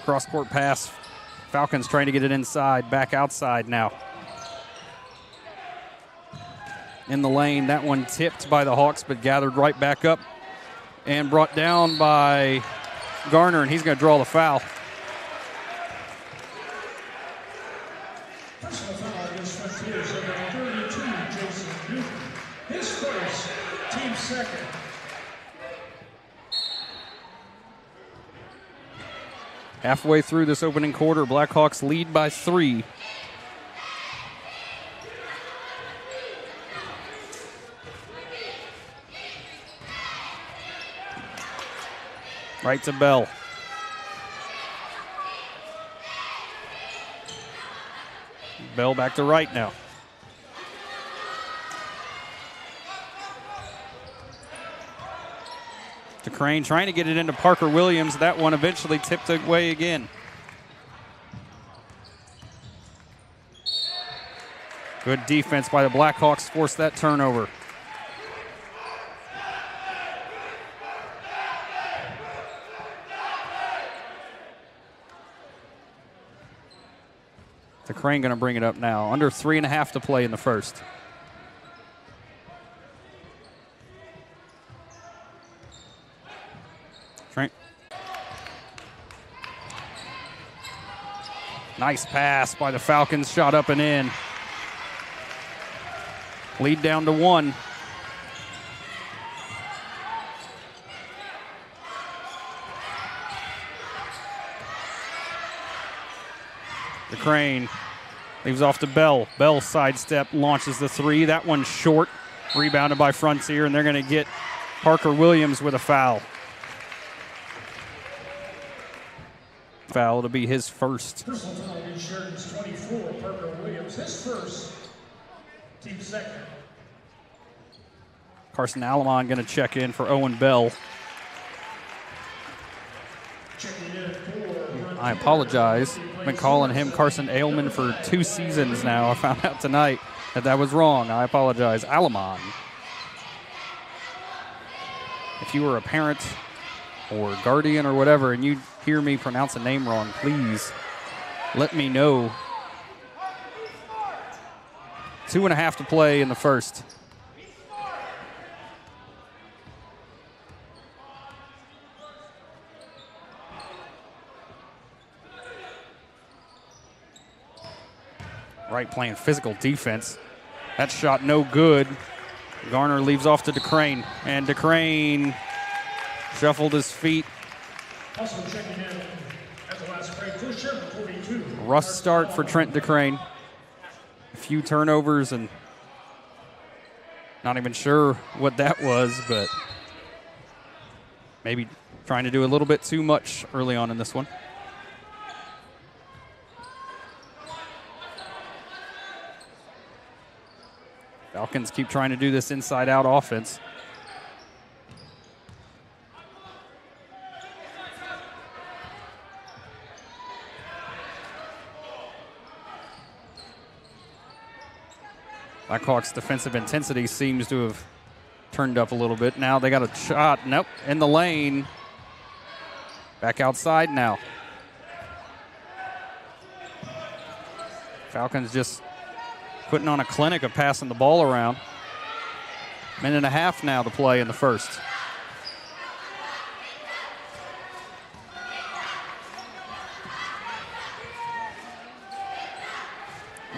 Cross-court pass. Falcons trying to get it inside, back outside now. in the lane. That one tipped by the Hawks, but gathered right back up and brought down by Garner, and he's going to draw the foul. Personal foul against Frontiers, number 32, Jason Newton. His first, team second. Halfway through this opening quarter, Blackhawks lead by 3. Right to Bell. Bell back to right now. To Crane, trying to get it into Parker Williams. That one eventually tipped away again. Good defense by the Blackhawks, forced that turnover. To Crane going to bring it up now. Under 3.5 to play in the first. Trent. Nice pass by the Falcons, shot up and in. Lead down to 1. The Crane leaves off to Bell. Bell sidestep, launches the 3. That one's short, rebounded by Frontier, and they're going to get Parker Williams with a foul. Foul to be his first. Personal foul against Sheridan's 24, Parker Williams. His first, team second. Carson Alamon going to check in for Owen Bell. Checking in for I apologize. I've been calling him Carson Ailman for 2 seasons now. I found out tonight that was wrong. I apologize. Alamon. If you were a parent or guardian or whatever and you hear me pronounce a name wrong, please let me know. 2.5 to play in the first. Right playing physical defense. That shot no good. Garner leaves off to DeCrane, and DeCrane shuffled his feet. Also checking in at the last break for Sheridan 42. Rough start for Trent DeCrane. A few turnovers and not even sure what that was, but maybe trying to do a little bit too much early on in this one. Falcons keep trying to do this inside-out offense. Blackhawks' defensive intensity seems to have turned up a little bit. Now they got a shot. Nope, in the lane. Back outside now. Falcons just putting on a clinic of passing the ball around. 1.5 now to play in the first.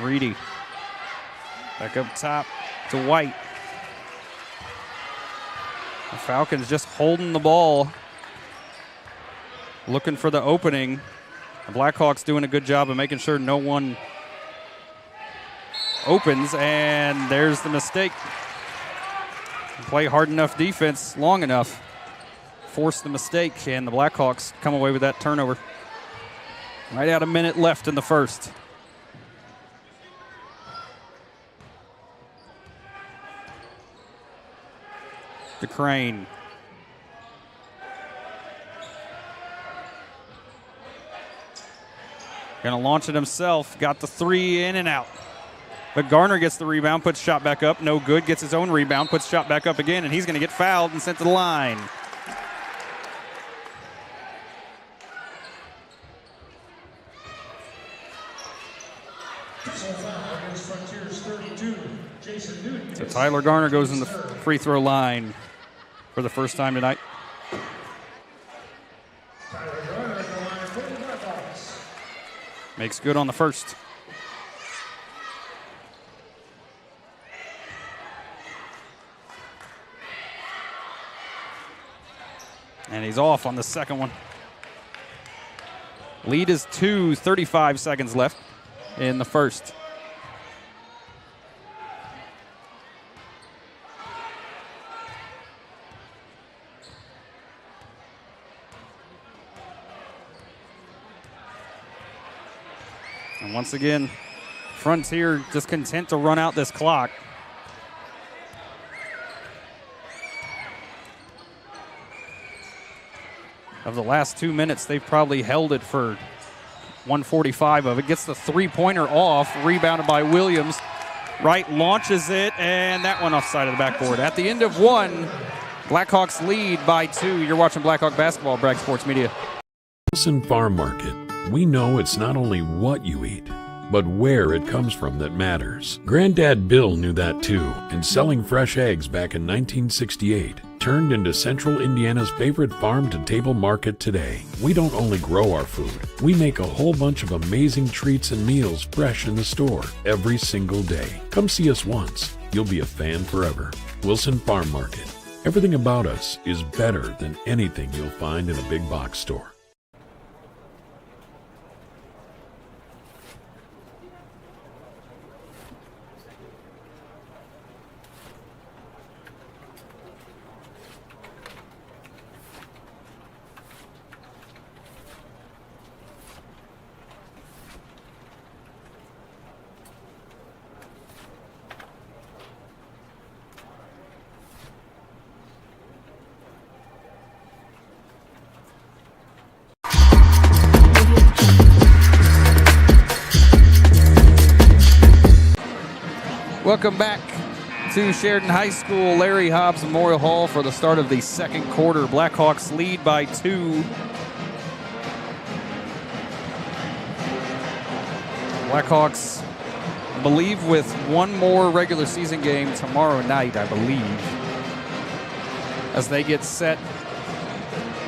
Reedy. Back up top to White. The Falcons just holding the ball, looking for the opening. The Blackhawks doing a good job of making sure no one opens, and there's the mistake. Play hard enough defense long enough, force the mistake, and the Blackhawks come away with that turnover. Right at a minute left in the first. DeCrane. Gonna launch it himself. Got the 3 in and out. But Garner gets the rebound, puts shot back up. No good. Gets his own rebound, puts shot back up again, and he's going to get fouled and sent to the line. It's a Tyler Garner goes in the free throw line for the first time tonight. Makes good on the first. And he's off on the second one. Lead is 2, 35 seconds left in the first. And once again, Frontier just content to run out this clock. Of the last 2 minutes, they've probably held it for 145 of it. Gets the three-pointer off, rebounded by Williams. Wright launches it, and that one offside of the backboard. At the end of one, Blackhawks lead by 2. You're watching Blackhawk basketball, Bragg Sports Media. Wilson Farm Market. We know it's not only what you eat, but where it comes from that matters. Granddad Bill knew that too, and selling fresh eggs back in 1968 turned into Central Indiana's favorite farm-to-table market today. We don't only grow our food, we make a whole bunch of amazing treats and meals fresh in the store every single day. Come see us once. You'll be a fan forever. Wilson Farm Market. Everything about us is better than anything you'll find in a big box store. Welcome back to Sheridan High School, Larry Hobbs Memorial Hall for the start of the second quarter. Blackhawks lead by 2. Blackhawks, I believe, with one more regular season game tomorrow night, I believe, as they get set.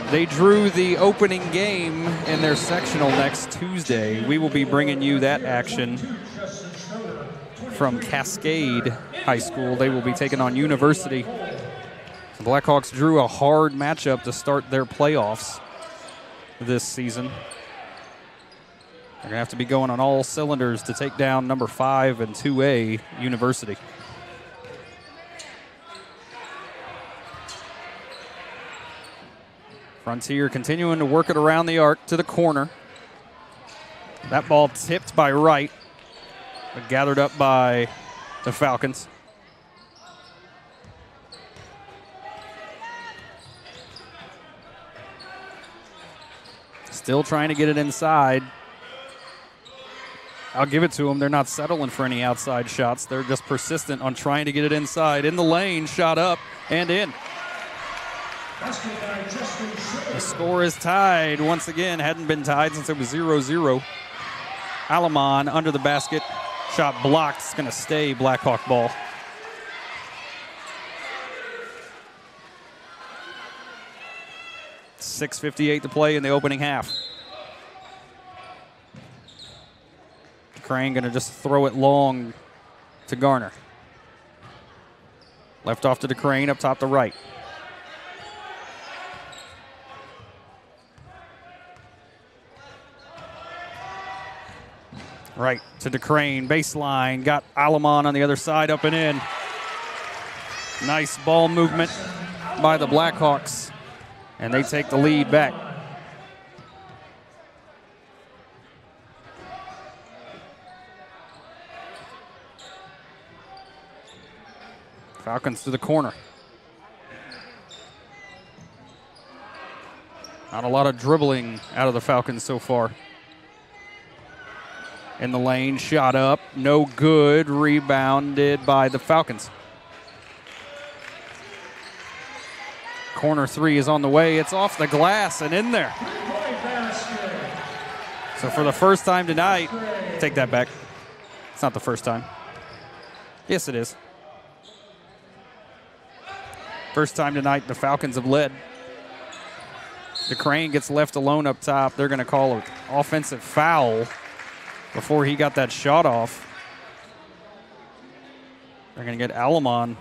They drew the opening game in their sectional next Tuesday. We will be bringing you that action from Cascade High School. They will be taking on University. The Blackhawks drew a hard matchup to start their playoffs this season. They're going to have to be going on all cylinders to take down number 5 and 2A, University. Frontier continuing to work it around the arc to the corner. That ball tipped by Wright, but gathered up by the Falcons. Still trying to get it inside. I'll give it to them. They're not settling for any outside shots. They're just persistent on trying to get it inside. In the lane, shot up and in. The score is tied once again. Hadn't been tied since it was 0-0. Alamon under the basket. Shot blocked. It's going to stay Blackhawk ball. .6:58 to play in the opening half. Crane going to just throw it long to Garner. Left off to DeCrane, up top to Wright. Right to DeCrane, baseline, got Alamon on the other side, up and in. Nice ball movement by the Blackhawks, and they take the lead back. Falcons to the corner. Not a lot of dribbling out of the Falcons so far. In the lane, shot up, no good, rebounded by the Falcons. Corner three is on the way. It's off the glass and in there. So for the first time tonight, take that back. It's not the first time. Yes, it is. First time tonight the Falcons have led. DeCrane gets left alone up top. They're going to call an offensive foul before he got that shot off. They're going to get Alamon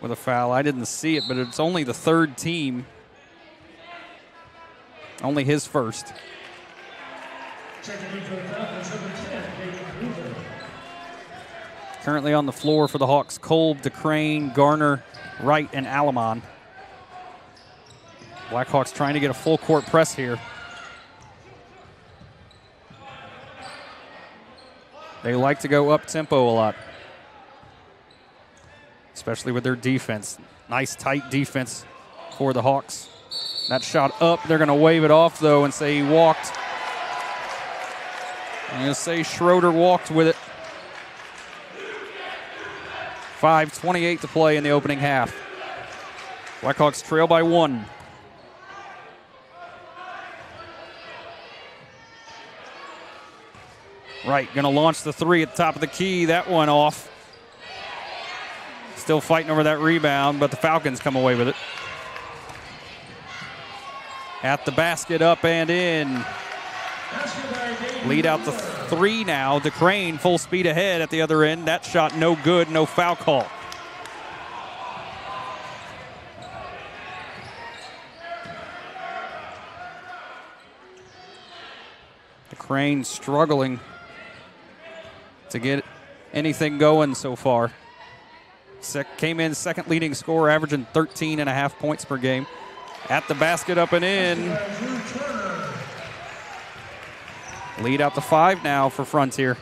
with a foul. I didn't see it, but it's only the third team. Only his first. Currently on the floor for the Hawks, Kolb, DeCrane, Garner, Wright, and Alamon. Blackhawks trying to get a full court press here. They like to go up tempo a lot, especially with their defense. Nice tight defense for the Hawks. That shot up, they're going to wave it off though and say he walked. I'm going to say Schroeder walked with it. 5:28 to play in the opening half. Blackhawks trail by 1. Right, going to launch the 3 at the top of the key. That one off. Still fighting over that rebound, but the Falcons come away with it. At the basket, up and in. Lead out the 3 now. DeCrane full speed ahead at the other end. That shot no good, no foul call. DeCrane struggling to get anything going so far. Came in second leading scorer, averaging 13.5 points per game. At the basket, up and in. Lead out to 5 now for Frontier.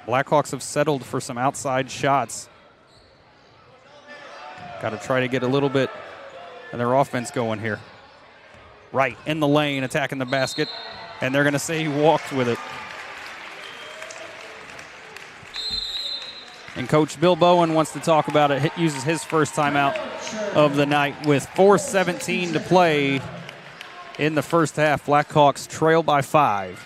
Blackhawks have settled for some outside shots. Got to try to get a little bit of their offense going here. Right in the lane, attacking the basket, and they're going to say he walked with it. And Coach Bill Bowen wants to talk about it. Uses his first timeout of the night with 4:17 to play in the first half. Blackhawks trail by 5.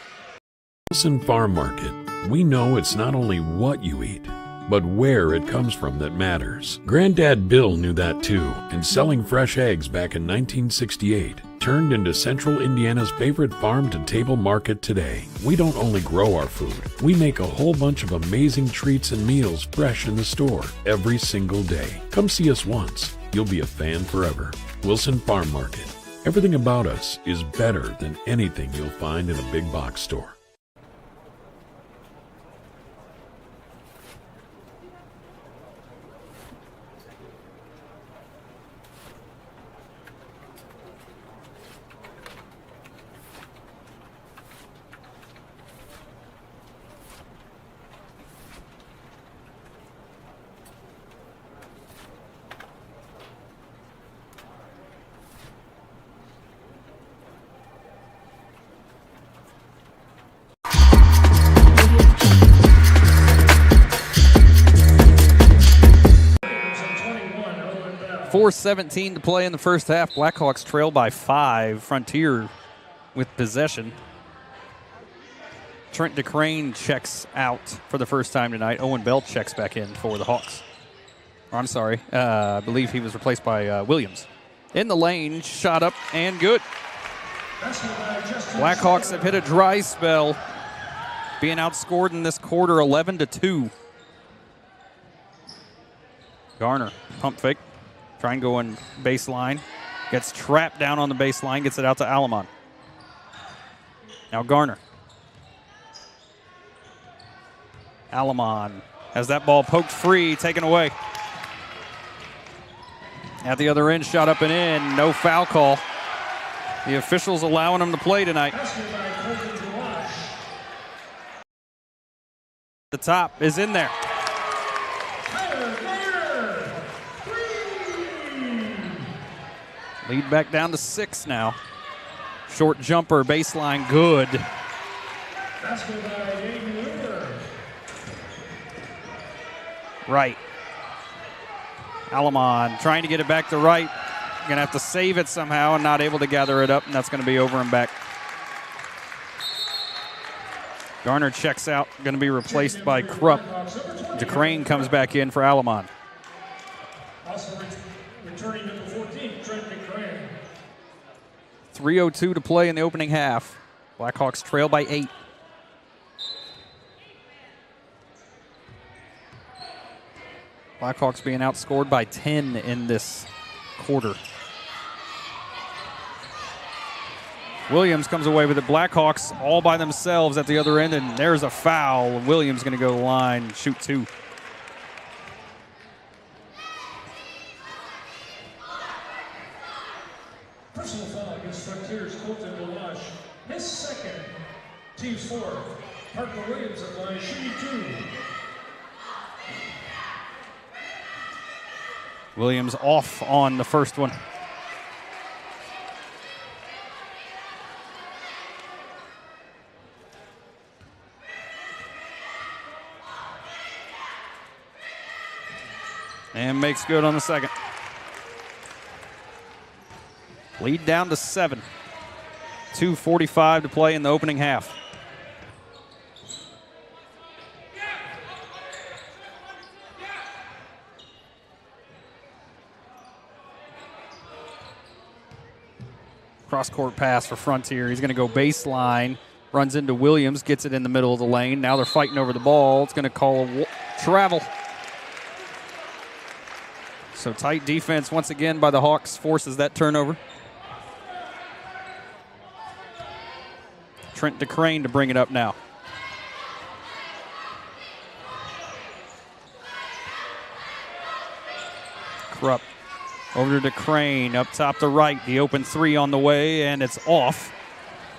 Wilson Farm Market. We know it's not only what you eat, but where it comes from that matters. Granddad Bill knew that too, and selling fresh eggs back in 1968 turned into Central Indiana's favorite farm-to-table market today. We don't only grow our food, we make a whole bunch of amazing treats and meals fresh in the store every single day. Come see us once. You'll be a fan forever. Wilson Farm Market. Everything about us is better than anything you'll find in a big box store. .417 to play in the first half. Blackhawks trail by 5. Frontier with possession. Trent DeCrane checks out for the first time tonight. Owen Bell checks back in for the Hawks. I'm sorry. I believe he was replaced by Williams. In the lane, shot up and good. Blackhawks have hit a dry spell, being outscored in this quarter 11-2. Garner, pump fake. Try and go in baseline. Gets trapped down on the baseline. Gets it out to Alamon. Now Garner. Alamon has that ball poked free, taken away. At the other end, shot up and in. No foul call. The officials allowing him to play tonight. The top is in there. Lead back down to 6 now. Short jumper, baseline, good. Right. Alamon trying to get it back to right. Going to have to save it somehow and not able to gather it up, and that's going to be over and back. Garner checks out, going to be replaced by Krupp. DeCrane comes back in for Alamon. Also returning number 14, Trent DeCrane. 3:02 to play in the opening half. Blackhawks trail by 8. Blackhawks being outscored by 10 in this quarter. Williams comes away with the Blackhawks all by themselves at the other end, and there's a foul. Williams going to go to the line and shoot 2. Personal foul against Frontiers, Colton Delage. His second, team's fourth. Parker Williams at line, shooting 2. Williams off on the first one. And makes good on the second. Lead down to 7. 2:45 to play in the opening half. Cross-court pass for Frontier. He's going to go baseline, runs into Williams, gets it in the middle of the lane. Now they're fighting over the ball. It's going to call a travel. So tight defense once again by the Hawks forces that turnover. Trent DeCrane to bring it up now. Krupp over to DeCrane, up top to right. The open 3 on the way, and it's off.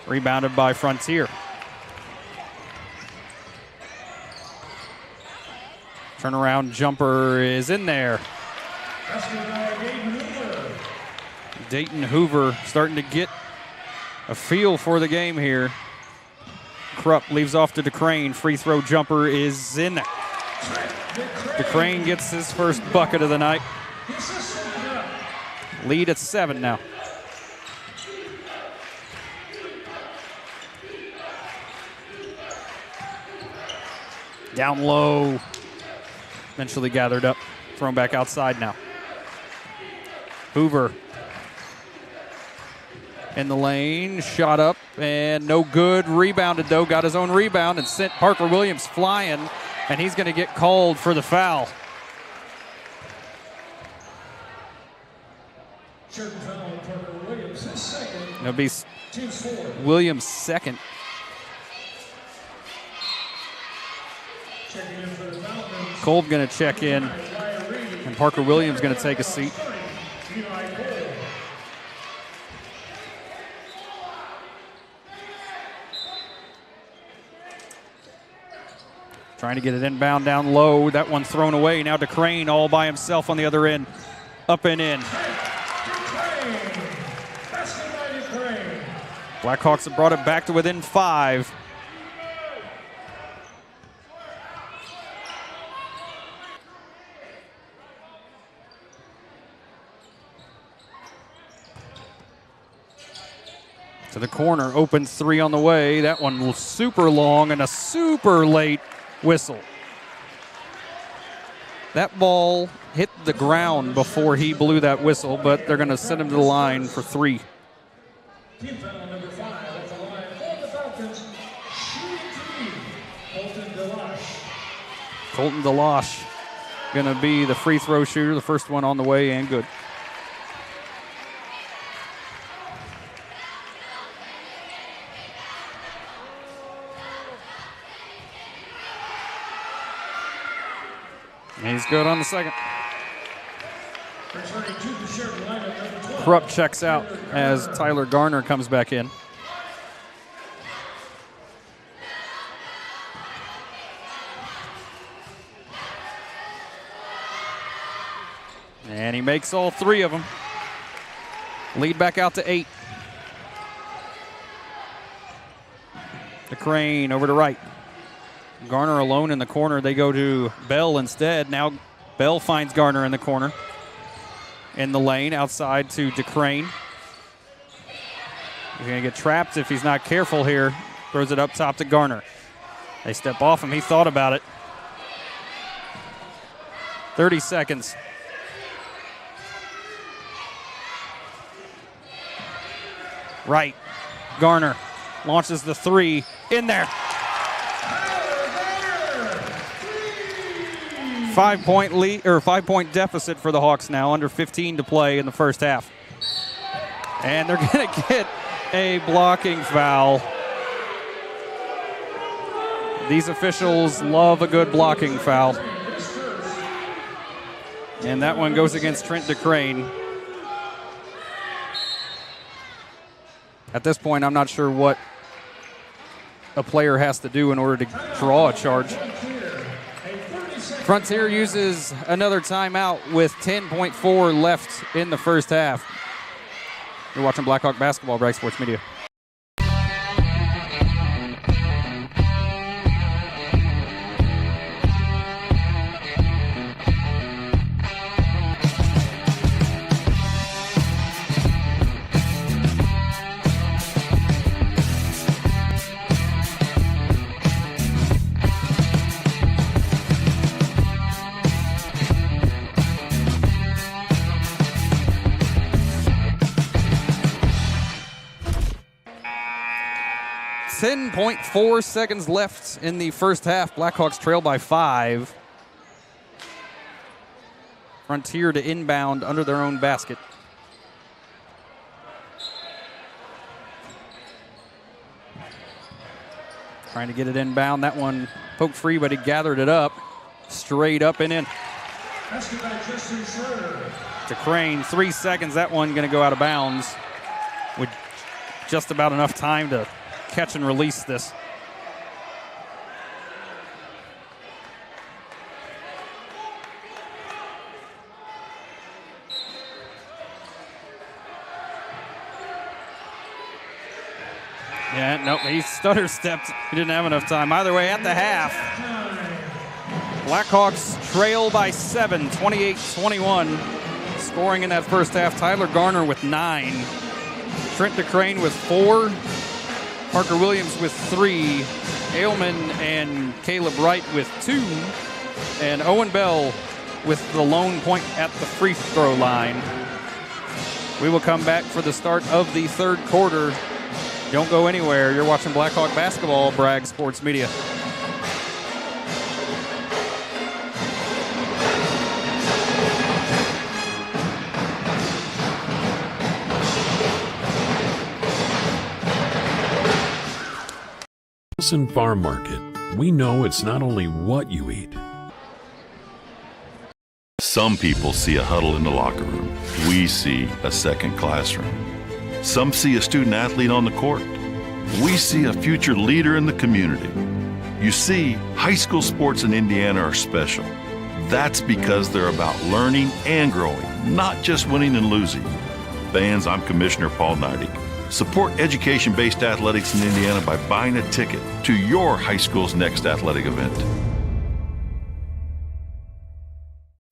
Rebounded by Frontier. Turnaround jumper is in there. Dayton Hoover starting to get a feel for the game here. Krupp leaves off to DeCrane. Free throw jumper is in. DeCrane gets his first bucket of the night. Lead at 7 now. Down low. Eventually gathered up. Thrown back outside now. Hoover in the lane, shot up, and no good. Rebounded, though. Got his own rebound and sent Parker Williams flying, and he's going to get called for the foul. It'll be Williams' second. Kolb going to check in, and Parker Williams going to take a seat. Trying to get it inbound down low. That one thrown away. Now DeCrane all by himself on the other end. Up and in. Blackhawks have brought it back to within 5. To the corner, open 3 on the way. That one was super long and a super late whistle. That ball hit the ground before he blew that whistle, but they're going to send him to the line for 3. Team foul number 5 at the line for the Falcons, shooting 3, Colton Delage. Colton Delage going to be the free throw shooter, the first one on the way and good. He's good on the second. Krupp checks out as Tyler Garner comes back in. And he makes all 3 of them. Lead back out to 8. DeCrane over to right. Garner alone in the corner. They go to Bell instead. Now Bell finds Garner in the corner. In the lane, outside to DeCrane. He's going to get trapped if he's not careful here. Throws it up top to Garner. They step off him. He thought about it. 30 seconds. Right. Garner launches the three. In there. 5-point lead or 5-point deficit for the Hawks now, under 15 to play in the first half. And they're going to get a blocking foul. These officials love a good blocking foul. And that one goes against Trent DeCrane. At this point, I'm not sure what a player has to do in order to draw a charge. Frontier uses another timeout with 10.4 left in the first half. You're watching Blackhawk basketball, Bragg Sports Media. .4 seconds left in the first half. Blackhawks trail by 5. Frontier to inbound under their own basket. Trying to get it inbound. That one poked free, but he gathered it up. Straight up and in. To Crane, 3 seconds. That one going to go out of bounds with just about enough time to catch and release this. Yeah, nope, he stutter stepped. He didn't have enough time. Either way, at the half, Blackhawks trail by 7, 28-21. Scoring in that first half, Tyler Garner with 9. Trent DeCrane with 4. Parker Williams with 3, Ailman and Caleb Wright with 2, and Owen Bell with the lone point at the free throw line. We will come back for the start of the third quarter. Don't go anywhere. You're watching Blackhawk basketball, Bragg Sports Media. Wilson Farm Market. We know it's not only what you eat. Some people see a huddle in the locker room. We see a second classroom. Some see a student athlete on the court. We see a future leader in the community. You see, high school sports in Indiana are special. That's because they're about learning and growing, not just winning and losing. Fans, I'm Commissioner Paul Neidig. Support education-based athletics in Indiana by buying a ticket to your high school's next athletic event.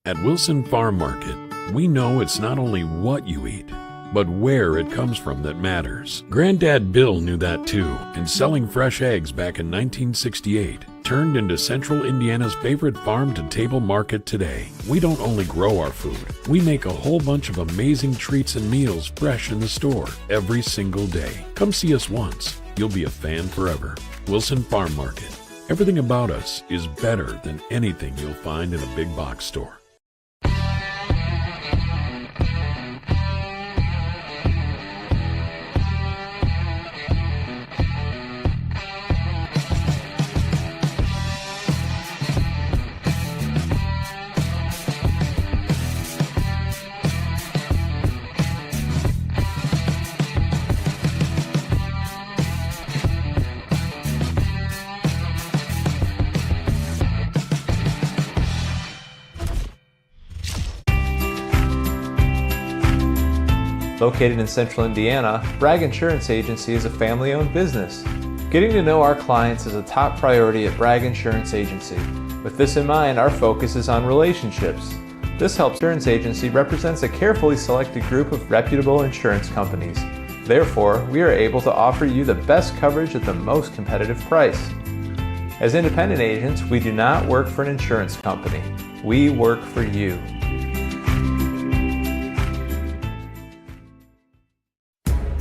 At Wilson Farm Market, we know it's not only what you eat, but where it comes from that matters. Granddad Bill knew that too, and selling fresh eggs back in 1968 turned into Central Indiana's favorite farm-to-table market today. We don't only grow our food, we make a whole bunch of amazing treats and meals fresh in the store every single day. Come see us once. You'll be a fan forever. Wilson Farm Market. Everything about us is better than anything you'll find in a big box store. Located in Central Indiana, Bragg Insurance Agency is a family-owned business. Getting to know our clients is a top priority at Bragg Insurance Agency. With this in mind, our focus is on relationships. This helps Insurance Agency represents a carefully selected group of reputable insurance companies. Therefore, we are able to offer you the best coverage at the most competitive price. As independent agents, we do not work for an insurance company. We work for you.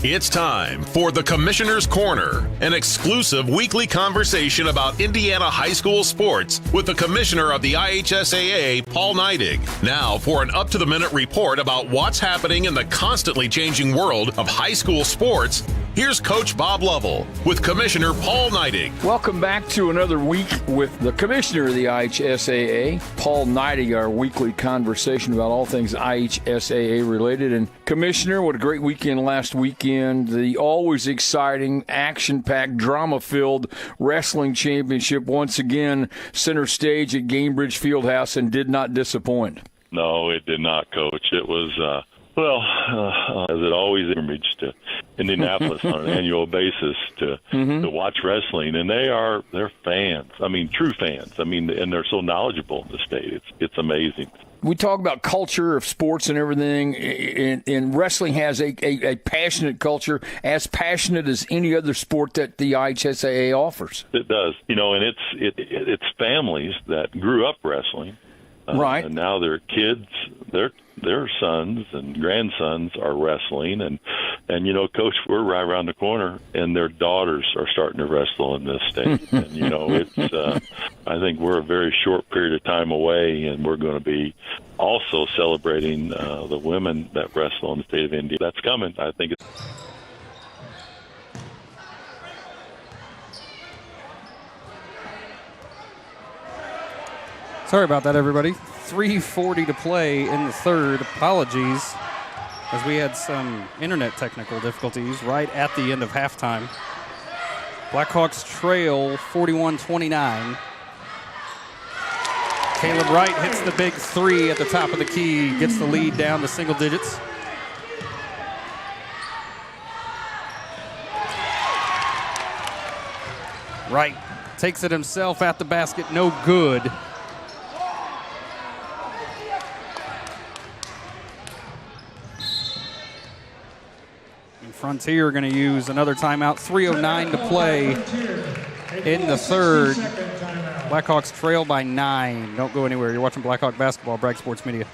It's time for the Commissioner's Corner, an exclusive weekly conversation about Indiana high school sports with the Commissioner of the IHSAA, Paul Neidig. Now for an up-to-the-minute report about what's happening in the constantly changing world of high school sports, here's Coach Bob Lovell with Commissioner Paul Neidig. Welcome back to another week with the Commissioner of the IHSAA, Paul Neidig, our weekly conversation about all things IHSAA related. And Commissioner, what a great weekend last weekend. The always exciting, action-packed, drama-filled wrestling championship once again center stage at Gainbridge Fieldhouse and did not disappoint. No, it did not, Coach. It was, as it always is, to Indianapolis on an annual basis to watch wrestling, and they're fans. I mean, true fans. I mean, and they're so knowledgeable in the state. It's amazing. We talk about culture of sports and everything, and wrestling has a passionate culture, as passionate as any other sport that the IHSAA offers. It does, and it's families that grew up wrestling, right? And now their kids, their sons and grandsons are wrestling, and Coach, we're right around the corner, and their daughters are starting to wrestle in this state. And it's I think we're a very short period of time away, and we're going to be also celebrating the women that wrestle in the state of Indiana. That's coming. I think it's. Sorry about that, everybody. 3:40 to play in the third. Apologies, as we had some internet technical difficulties right at the end of halftime. Blackhawks trail 41-29. Caleb Wright hits the big three at the top of the key, gets the lead down to single digits. Wright takes it himself at the basket, no good. And Frontier going to use another timeout. 3:09 to play in the third. Blackhawks trail by 9. Don't go anywhere. You're watching Blackhawk basketball, Bragg Sports Media.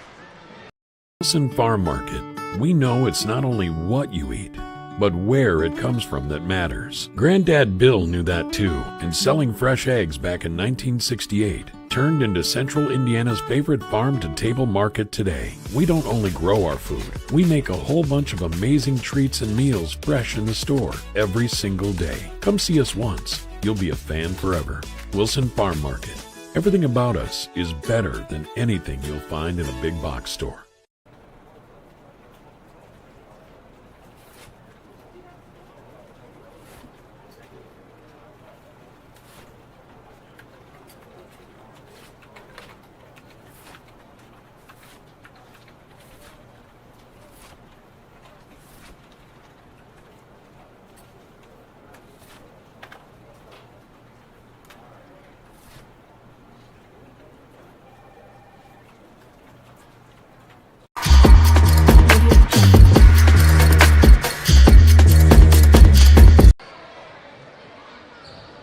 Wilson Farm Market. We know it's not only what you eat, but where it comes from that matters. Granddad Bill knew that too, and selling fresh eggs back in 1968 turned into Central Indiana's favorite farm-to-table market today. We don't only grow our food, we make a whole bunch of amazing treats and meals fresh in the store every single day. Come see us once. You'll be a fan forever. Wilson Farm Market. Everything about us is better than anything you'll find in a big box store.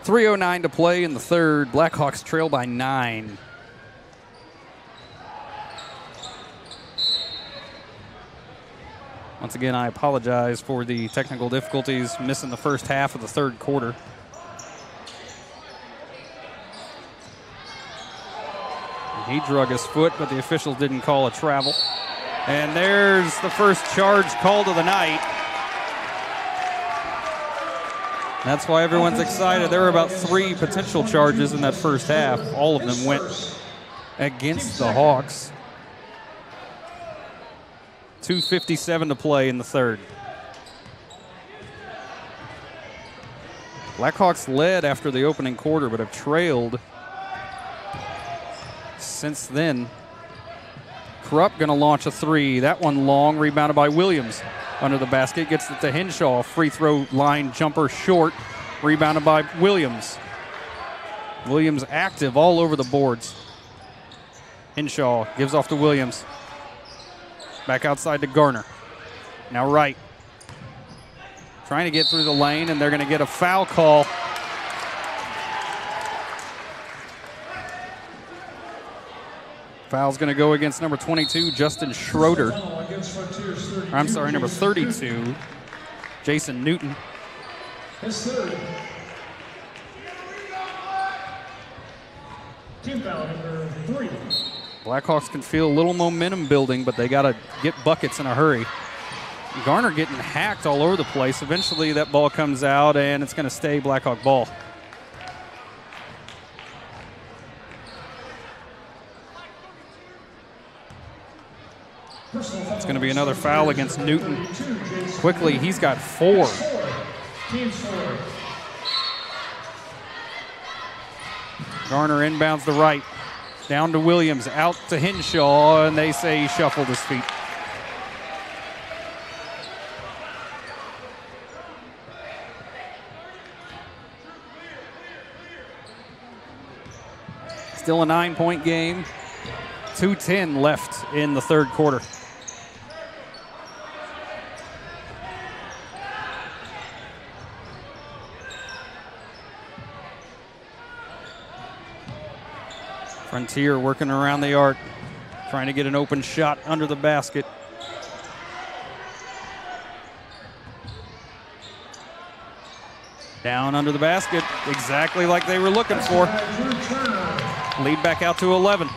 .09 to play in the third. Blackhawks trail by 9. Once again, I apologize for the technical difficulties, missing the first half of the third quarter. He drug his foot, but the officials didn't call a travel. And there's the first charge called of the night. That's why everyone's excited. There were about 3 potential charges in that first half. All of them went against the Hawks. 2:57 to play in the third. Blackhawks led after the opening quarter, but have trailed since then. Krupp going to launch a 3. That one long, rebounded by Williams. Under the basket, gets it to Henshaw. Free throw line jumper short, rebounded by Williams. Williams active all over the boards. Henshaw gives off to Williams. Back outside to Garner. Now Wright. Trying to get through the lane, and they're going to get a foul call. Foul's going to go against number 22, Justin Schroeder. Or, I'm sorry, number 32, Jason Newton. His third. Team foul number 3. Blackhawks can feel a little momentum building, but they got to get buckets in a hurry. Garner getting hacked all over the place. Eventually that ball comes out, and it's going to stay Blackhawk ball. It's going to be another foul against Newton. Quickly, he's got 4. Team 4. Garner inbounds the right. Down to Williams, out to Henshaw, and they say he shuffled his feet. Still a 9-point game. 2:10 left in the third quarter. Frontier working around the arc, trying to get an open shot under the basket. Down under the basket, exactly like they were looking for. Lead back out to 11.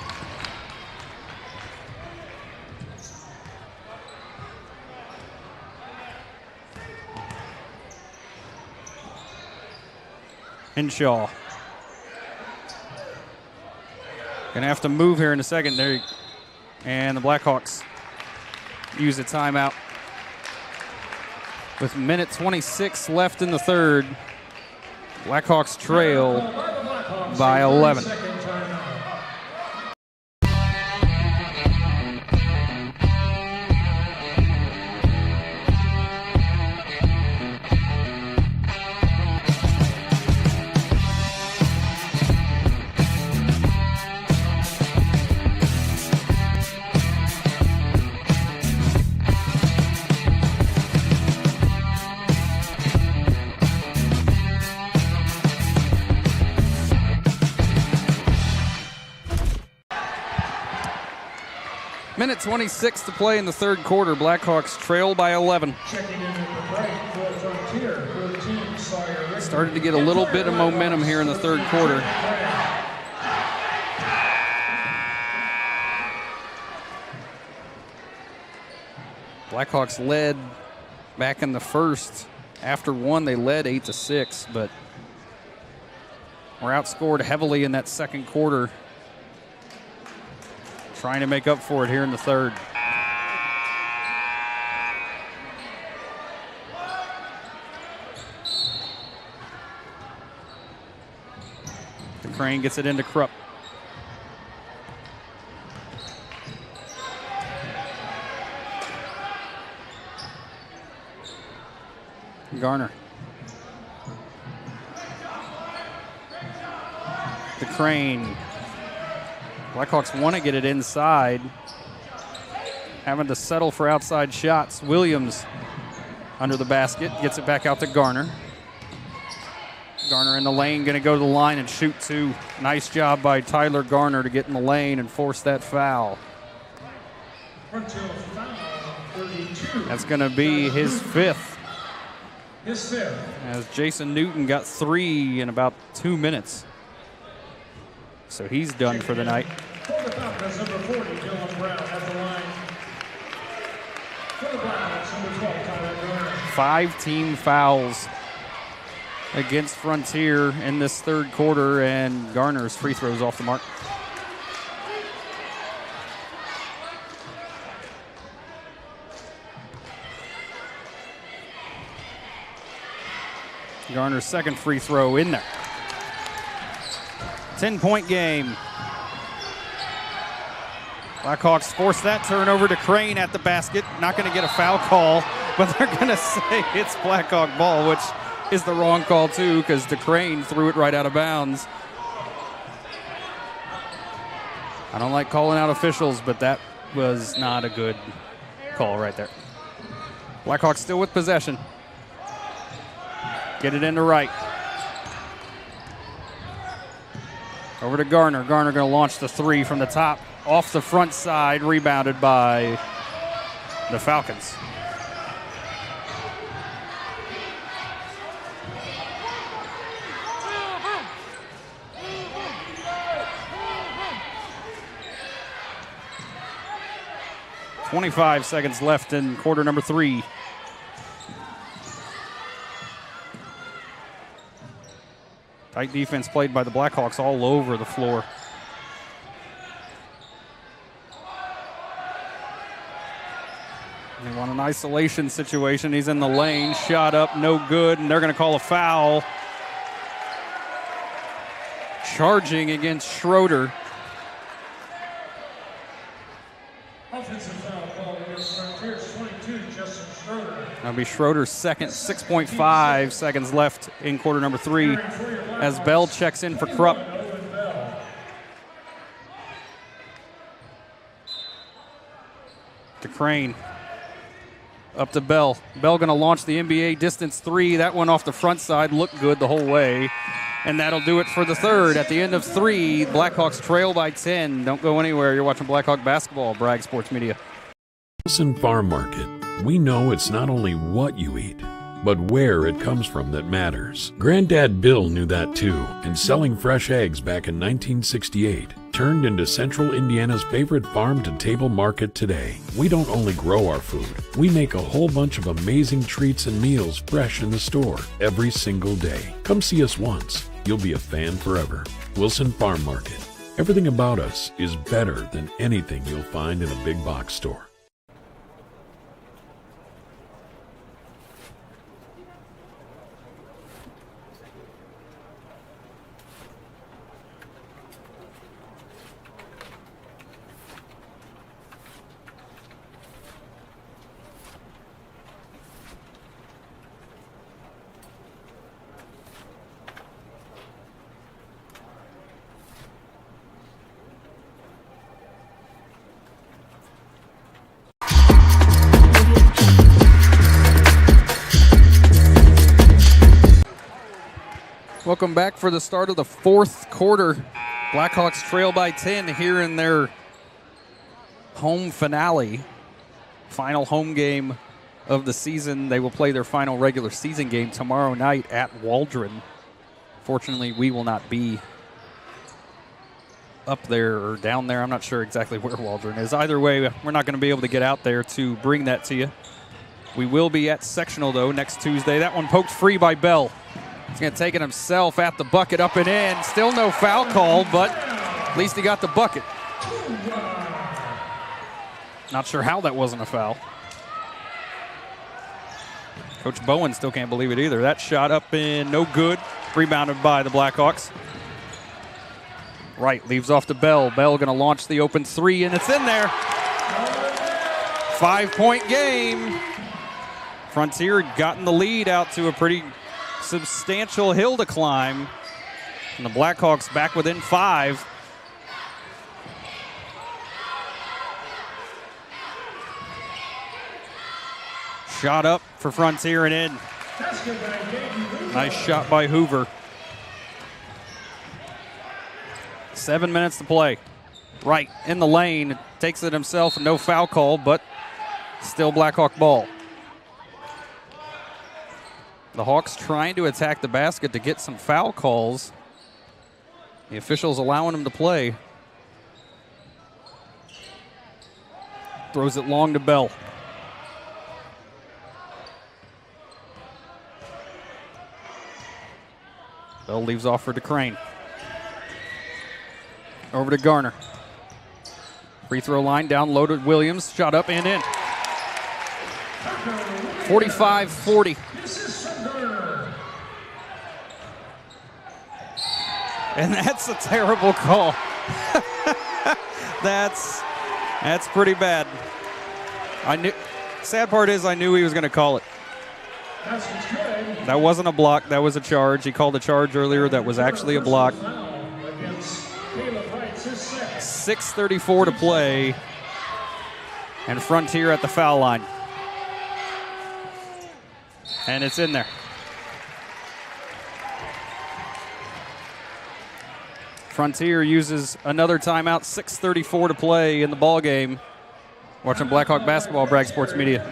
Henshaw. Gonna have to move here in a second. And the Blackhawks use a timeout. With minute 26 left in the third, Blackhawks trail by 11. Minute 26 to play in the third quarter. Blackhawks trail by 11. Started to get a little bit of momentum here in the third quarter. Blackhawks led back in the first. After one, they led 8-6, but were outscored heavily in that second quarter. Trying to make up for it here in the third. The Crane gets it into Krupp. Garner. The Crane. Blackhawks want to get it inside, having to settle for outside shots. Williams under the basket, gets it back out to Garner. Garner in the lane, going to go to the line and shoot 2. Nice job by Tyler Garner to get in the lane and force that foul. That's going to be his 5th. As Jason Newton got 3 in about 2 minutes. So he's done for the night. For the Falcons, number 40, Dylan Brown at the line. For the Blackhawks, number 12, Tyler Garner. 5 team fouls against Frontier in this third quarter, and Garner's free throws off the mark. Garner's second free throw in there. 10-point game. Blackhawks force that turnover to Crane at the basket. Not going to get a foul call, but they're going to say it's Blackhawk ball, which is the wrong call too, because DeCrane threw it right out of bounds. I don't like calling out officials, but that was not a good call right there. Blackhawks still with possession. Get it into right. Over to Garner. Garner going to launch the 3 from the top. off the front side, rebounded by the Falcons. .25 seconds left in quarter number 3. Tight defense played by the Blackhawks all over the floor. They want an isolation situation. He's in the lane, shot up, no good, and they're going to call a foul. Charging against Schroeder. Offensive foul called against Frontiers 22, Justin Schroeder. That'll be Schroeder's second. 6.5 seconds left in quarter number 3 as Bell checks in for Krupp. To Crane. Up to Bell. Bell going to launch the NBA distance 3. That one off the front side looked good the whole way. And that'll do it for the third. At the end of 3, Blackhawks trail by 10. Don't go anywhere. You're watching Blackhawk basketball, Bragg Sports Media. Wilson Farm Market. We know it's not only what you eat, but where it comes from that matters. Granddad Bill knew that too, and selling fresh eggs back in 1968 turned into Central Indiana's favorite farm-to-table market today. We don't only grow our food, we make a whole bunch of amazing treats and meals fresh in the store every single day. Come see us once. You'll be a fan forever. Wilson Farm Market. Everything about us is better than anything you'll find in a big box store. Welcome back for the start of the fourth quarter. Blackhawks trail by 10 here in their home finale. Final home game of the season. They will play their final regular season game tomorrow night at Waldron. Fortunately, we will not be up there or down there. I'm not sure exactly where Waldron is. Either way, we're not going to be able to get out there to bring that to you. We will be at sectional, though, next Tuesday. That one poked free by Bell. He's going to take it himself at the bucket, up and in. Still no foul call, but at least he got the bucket. Not sure how that wasn't a foul. Coach Bowen still can't believe it either. That shot up in, no good. Rebounded by the Blackhawks. Wright leaves off to Bell. Bell going to launch the open 3, and it's in there. 5-point game. Frontier had gotten the lead out to a pretty substantial hill to climb. And the Blackhawks back within 5. Shot up for Frontier and in. Nice shot by Hoover. 7 minutes to play. Wright in the lane, takes it himself, no foul call, but still Blackhawk ball. The Hawks trying to attack the basket to get some foul calls. The officials allowing them to play. Throws it long to Bell. Bell leaves off for DeCrane. Over to Garner. Free throw line down, loaded Williams. Shot up and in. 45-40. And that's a terrible call. That's pretty bad. Sad part is I knew he was going to call it. That wasn't a block, that was a charge. He called a charge earlier that was actually a block. 6:34 to play. And Frontier at the foul line. And it's in there. Frontier uses another timeout, 6:34 to play in the ball game. Watching Blackhawk basketball, Bragg Sports Media.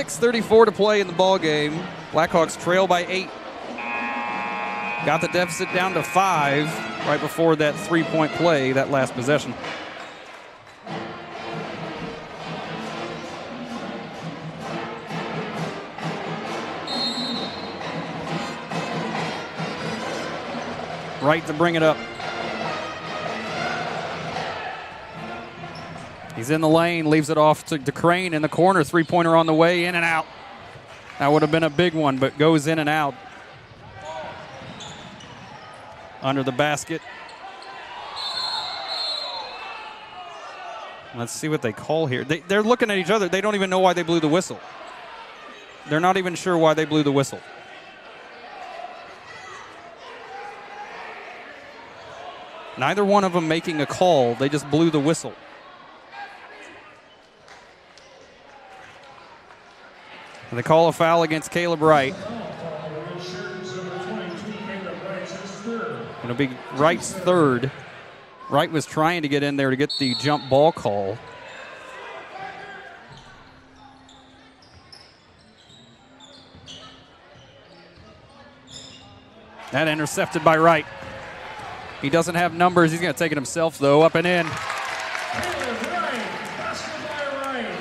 .34 to play in the ball game. Blackhawks trail by 8. Got the deficit down to 5 right before that 3-point play, that last possession. Right to bring it up. He's in the lane, leaves it off to Crane in the corner. Three-pointer on the way, in and out. That would have been a big one, but goes in and out. Under the basket. Let's see what they call here. They're looking at each other. They don't even know why they blew the whistle. They're not even sure why they blew the whistle. Neither one of them making a call. They just blew the whistle. And they call a foul against Caleb Wright. It'll be Wright's third. Wright was trying to get in there to get the jump ball call. That intercepted by Wright. He doesn't have numbers. He's going to take it himself, though. Up and in.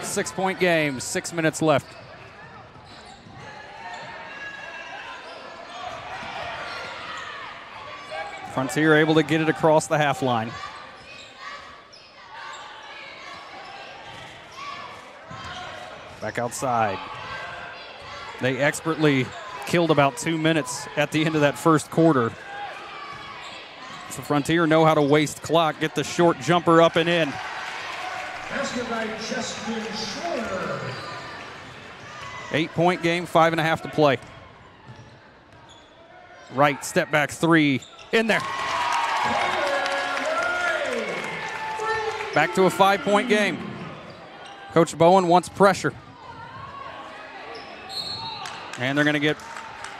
6-point game. 6 minutes left. Frontier able to get it across the half line. Back outside. They expertly killed about 2 minutes at the end of that first quarter. So Frontier know how to waste clock, get the short jumper up and in. Basket by Justin Shorter. 8-point game, 5.5 to play. Right, step back three, in there. Back to a 5-point game. Coach Bowen wants pressure. And they're going to get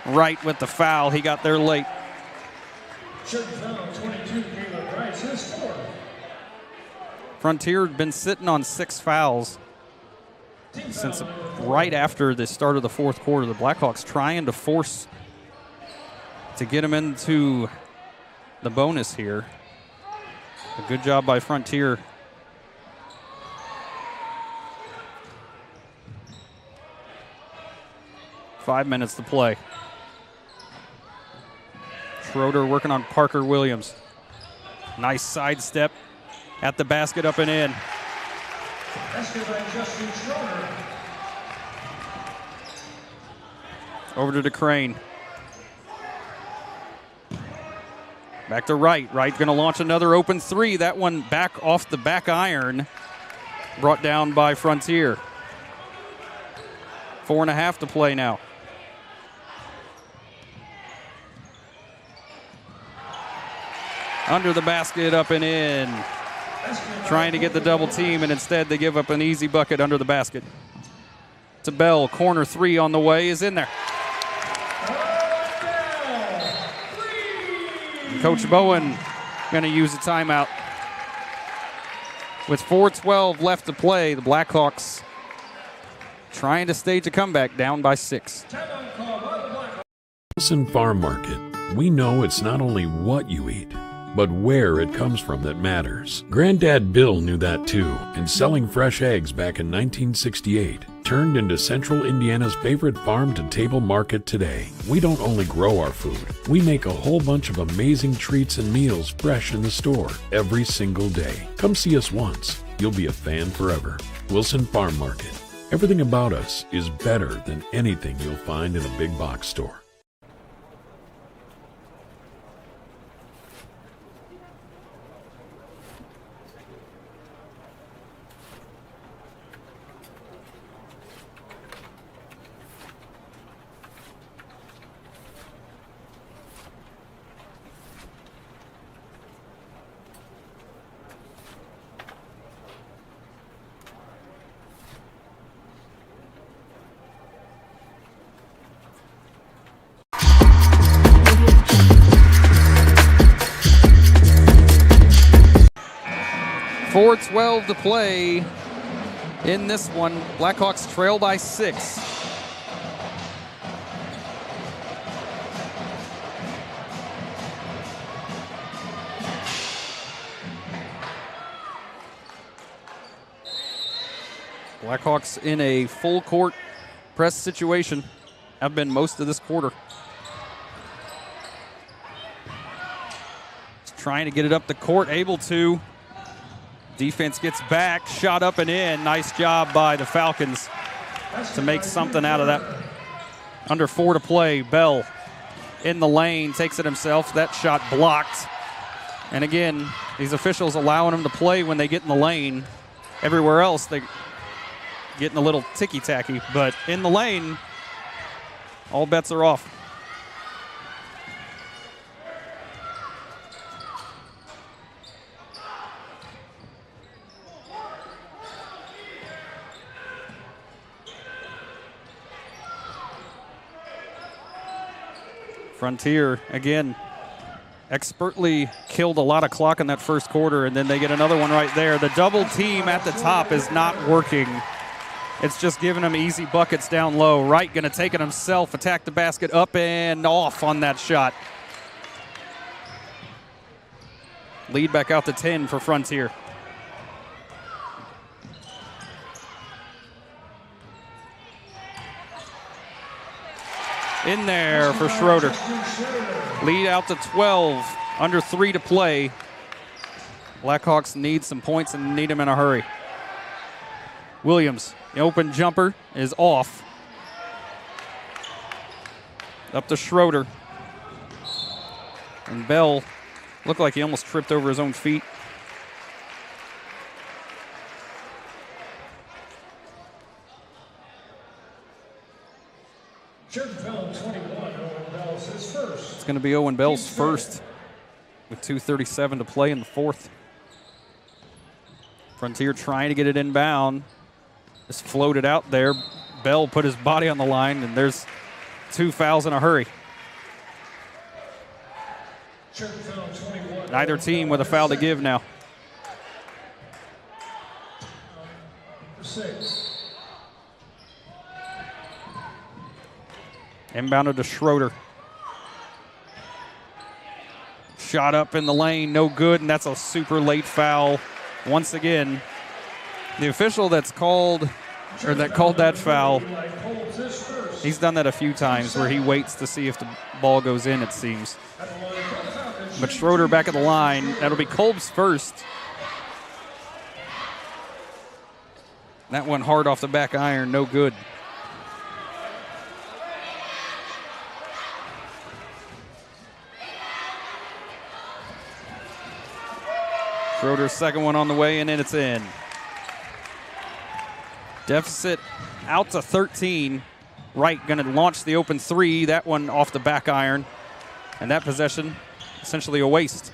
Wright with the foul. He got there late. Frontier had been sitting on 6 fouls since right after the start of the fourth quarter. The Blackhawks trying to force to get him into the bonus here. A good job by Frontier. Five minutes to play. Schroeder working on Parker Williams. Nice sidestep at the basket, up and in. Basket by Justin Schroeder. Over to DeCrane. Back to Wright. Wright going to launch another open three. That one back off the back iron. Brought down by Frontier. 4.5 to play now. Under the basket, up and in. Trying to get the double team, and instead they give up an easy bucket under the basket. To Bell, corner three on the way, is in there. Coach Bowen going to use a timeout. With 4:12 left to play, the Blackhawks trying to stage a comeback, down by 6. Wilson Farm Market. We know it's not only what you eat, but where it comes from that matters. Granddad Bill knew that too, and selling fresh eggs back in 1968 turned into Central Indiana's favorite farm-to-table market today. We don't only grow our food, we make a whole bunch of amazing treats and meals fresh in the store every single day. Come see us once. You'll be a fan forever. Wilson Farm Market. Everything about us is better than anything you'll find in a big box store. 4:12 to play in this one. Blackhawks trail by 6. Blackhawks in a full court press situation. Have been most of this quarter. Just trying to get it up the court, able to. Defense gets back, shot up and in. Nice job by the Falcons to make something out of that. Under 4 to play. Bell in the lane, takes it himself. That shot blocked. And again, these officials allowing them to play when they get in the lane. Everywhere else, they getting a little ticky-tacky, but in the lane, all bets are off. Frontier, again, expertly killed a lot of clock in that first quarter, and then they get another one right there. The double team at the top is not working. It's just giving them easy buckets down low. Wright going to take it himself, attack the basket up and off on that shot. Lead back out to 10 for Frontier. In there for Schroeder. Lead out to 12, under 3 to play. Blackhawks need some points and need them in a hurry. Williams, the open jumper is off. Up to Schroeder. And Bell looked like he almost tripped over his own feet. It's going to be Owen Bell's first with 2:37 to play in the fourth. Frontier trying to get it inbound. Just floated out there. Bell put his body on the line, and there's 2 fouls in a hurry. Neither team with a foul to give now. Inbounded to Schroeder. Shot up in the lane, no good, and that's a super late foul. Once again, the official that called that foul, he's done that a few times where he waits to see if the ball goes in, it seems. But Schroeder back at the line. That'll be Kolb's first. That one hard off the back iron, no good. Schroeder's second one on the way, and then it's in. Deficit out to 13. Wright going to launch the open three. That one off the back iron. And that possession, essentially a waste.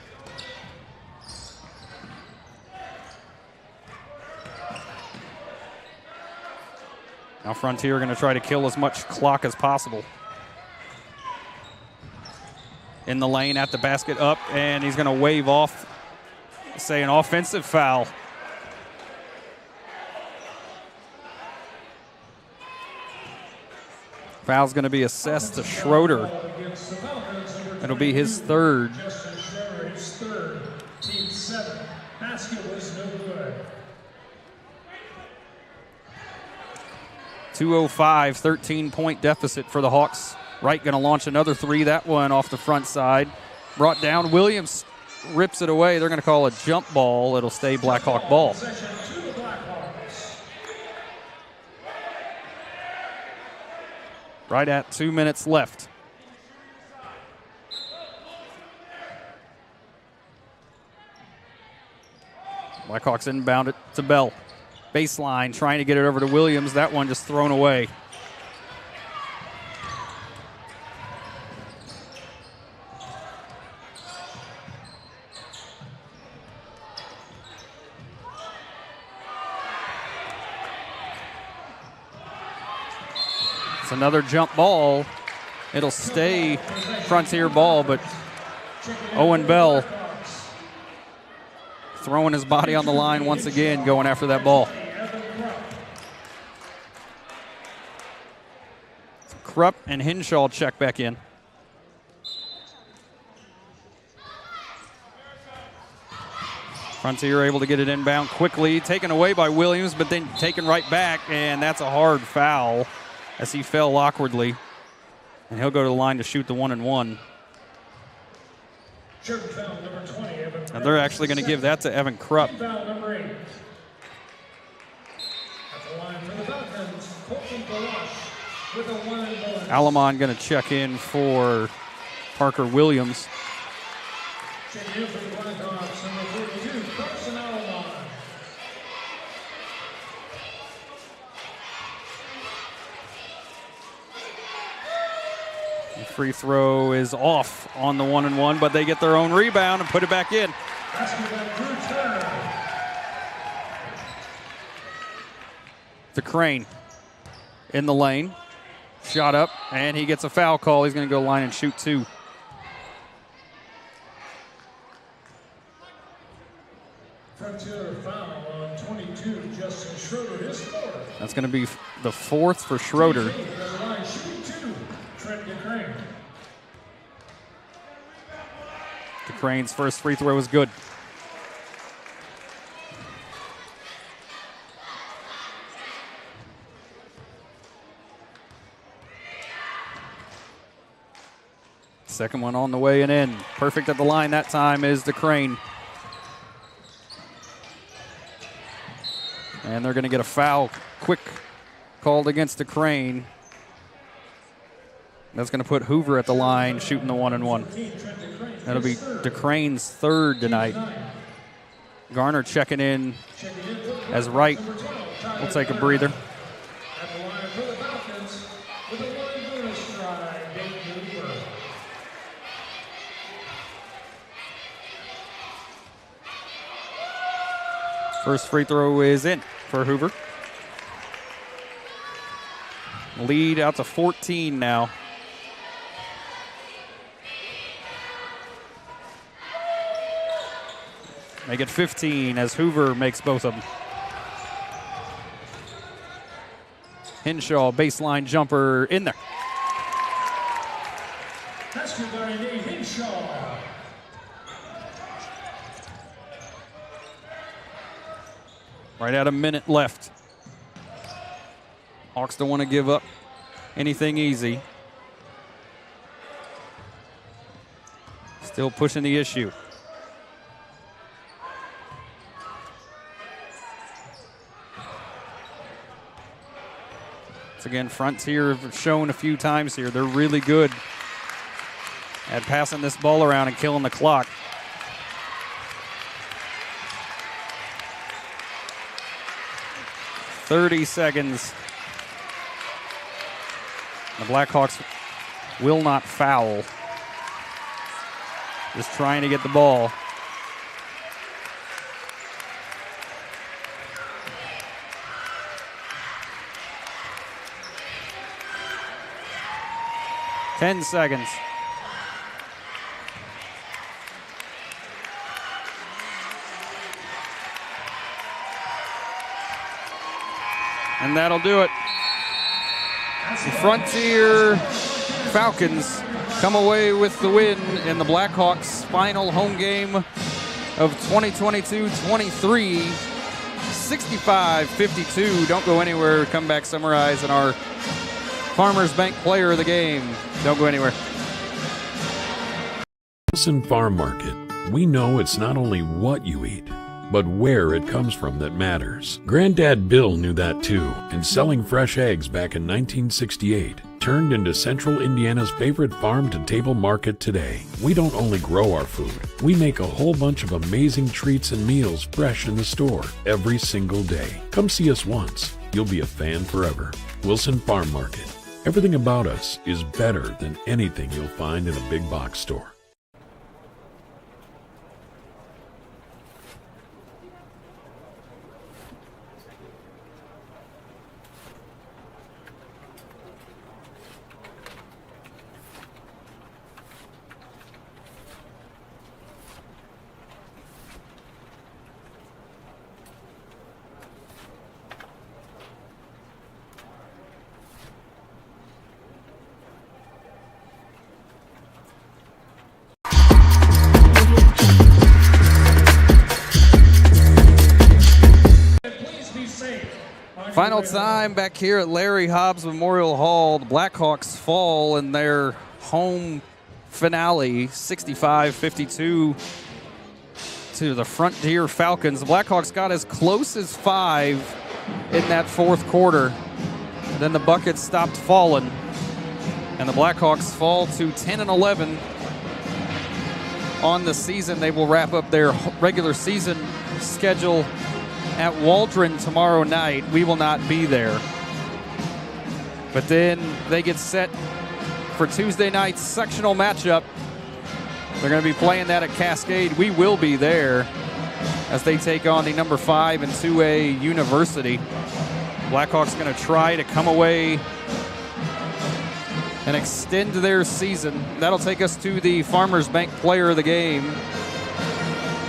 Now Frontier going to try to kill as much clock as possible. In the lane at the basket up, and he's going to wave off, say an offensive foul. Foul's going to be assessed to Schroeder. It'll be his third. Team 7. Basket was no good. 2:05, 13-point deficit for the Hawks. Wright going to launch another three. That one off the front side. Brought down. Williams rips it away. They're going to call a jump ball. It'll stay Blackhawk ball. Right at 2 minutes left. Blackhawks inbound it to Bell. Baseline, trying to get it over to Williams. That one just thrown away. It's another jump ball. It'll stay Frontier ball, but Owen Bell throwing his body on the line once again, going after that ball. Krupp and Hinshaw check back in. Frontier able to get it inbound quickly, taken away by Williams, but then taken right back, and that's a hard foul as he fell awkwardly. And he'll go to the line to shoot the 1-and-1. And they're actually going to give that to Evan Krupp. Alamon going to check in for Parker Williams. The free throw is off on the 1-and-1, but they get their own rebound and put it back in. To Crane in the lane. Shot up, and he gets a foul call. He's going to go line and shoot 2. Frontier foul on 22, Justin Schroeder, his fourth. That's going to be the 4th for Schroeder. Crane's first free throw was good. Second one on the way and in. Perfect at the line that time is DeCrane. And they're going to get a foul quick called against DeCrane. That's going to put Hoover at the line shooting the 1-and-1. That'll be DeCrane's 3rd tonight. Garner checking in as right. We'll take a breather. First free throw is in for Hoover. Lead out to 14 now. Make it 15 as Hoover makes both of them. Hinshaw, baseline jumper in there. Basket by Nate Hinshaw. Right at a minute left. Hawks don't want to give up anything easy. Still pushing the issue. Once again, Frontier have shown a few times here. They're really good at passing this ball around and killing the clock. "30 seconds. The Blackhawks will not foul. Just trying to get the ball. Ten seconds. And that'll do it. The Frontier Falcons come away with the win in the Blackhawks' final home game of 2022-23, 65-52. Don't go anywhere. Comeback summarized in our Farmers Bank Player of the Game. Don't go anywhere. Wilson Farm Market. We know it's not only what you eat, but where it comes from that matters. Granddad Bill knew that too, and selling fresh eggs back in 1968 turned into Central Indiana's favorite farm-to-table market today. We don't only grow our food, we make a whole bunch of amazing treats and meals fresh in the store every single day. Come see us once. You'll be a fan forever. Wilson Farm Market. Everything about us is better than anything you'll find in a big box store. Final time back here at Larry Hobbs Memorial Hall. The Blackhawks fall in their home finale, 65-52 to the Frontier Falcons. The Blackhawks got as close as 5 in that fourth quarter. Then the buckets stopped falling, and the Blackhawks fall to 10-11 on the season. They will wrap up their regular season schedule at Waldron tomorrow night. We will not be there. But then they get set for Tuesday night's sectional matchup. They're going to be playing that at Cascade. We will be there as they take on the number 5 and 2A University. Blackhawks going to try to come away and extend their season. That'll take us to the Farmers Bank Player of the Game.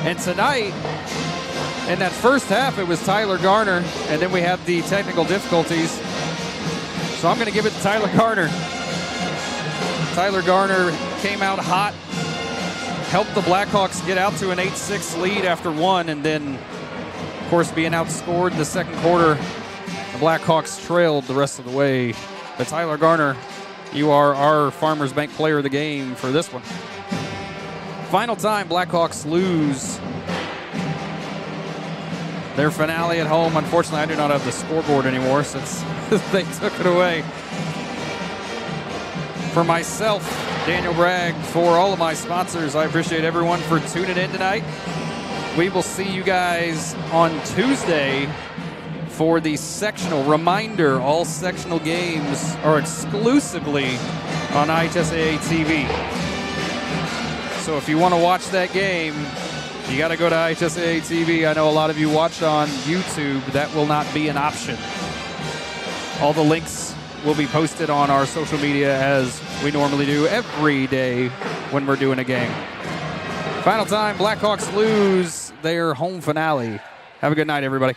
And tonight, in that first half, it was Tyler Garner, and then we had the technical difficulties. So I'm going to give it to Tyler Garner. Tyler Garner came out hot, helped the Blackhawks get out to an 8-6 lead after one, and then, of course, being outscored in the second quarter, the Blackhawks trailed the rest of the way. But Tyler Garner, you are our Farmers Bank Player of the Game for this one. Final time, Blackhawks lose their finale at home. Unfortunately, I do not have the scoreboard anymore since they took it away. For myself, Daniel Bragg, for all of my sponsors, I appreciate everyone for tuning in tonight. We will see you guys on Tuesday for the sectional. Reminder, all sectional games are exclusively on IHSAA TV. So if you want to watch that game, you got to go to IHSAA TV. I know a lot of you watch on YouTube. That will not be an option. All the links will be posted on our social media as we normally do every day when we're doing a game. Final time, Blackhawks lose their home finale. Have a good night, everybody.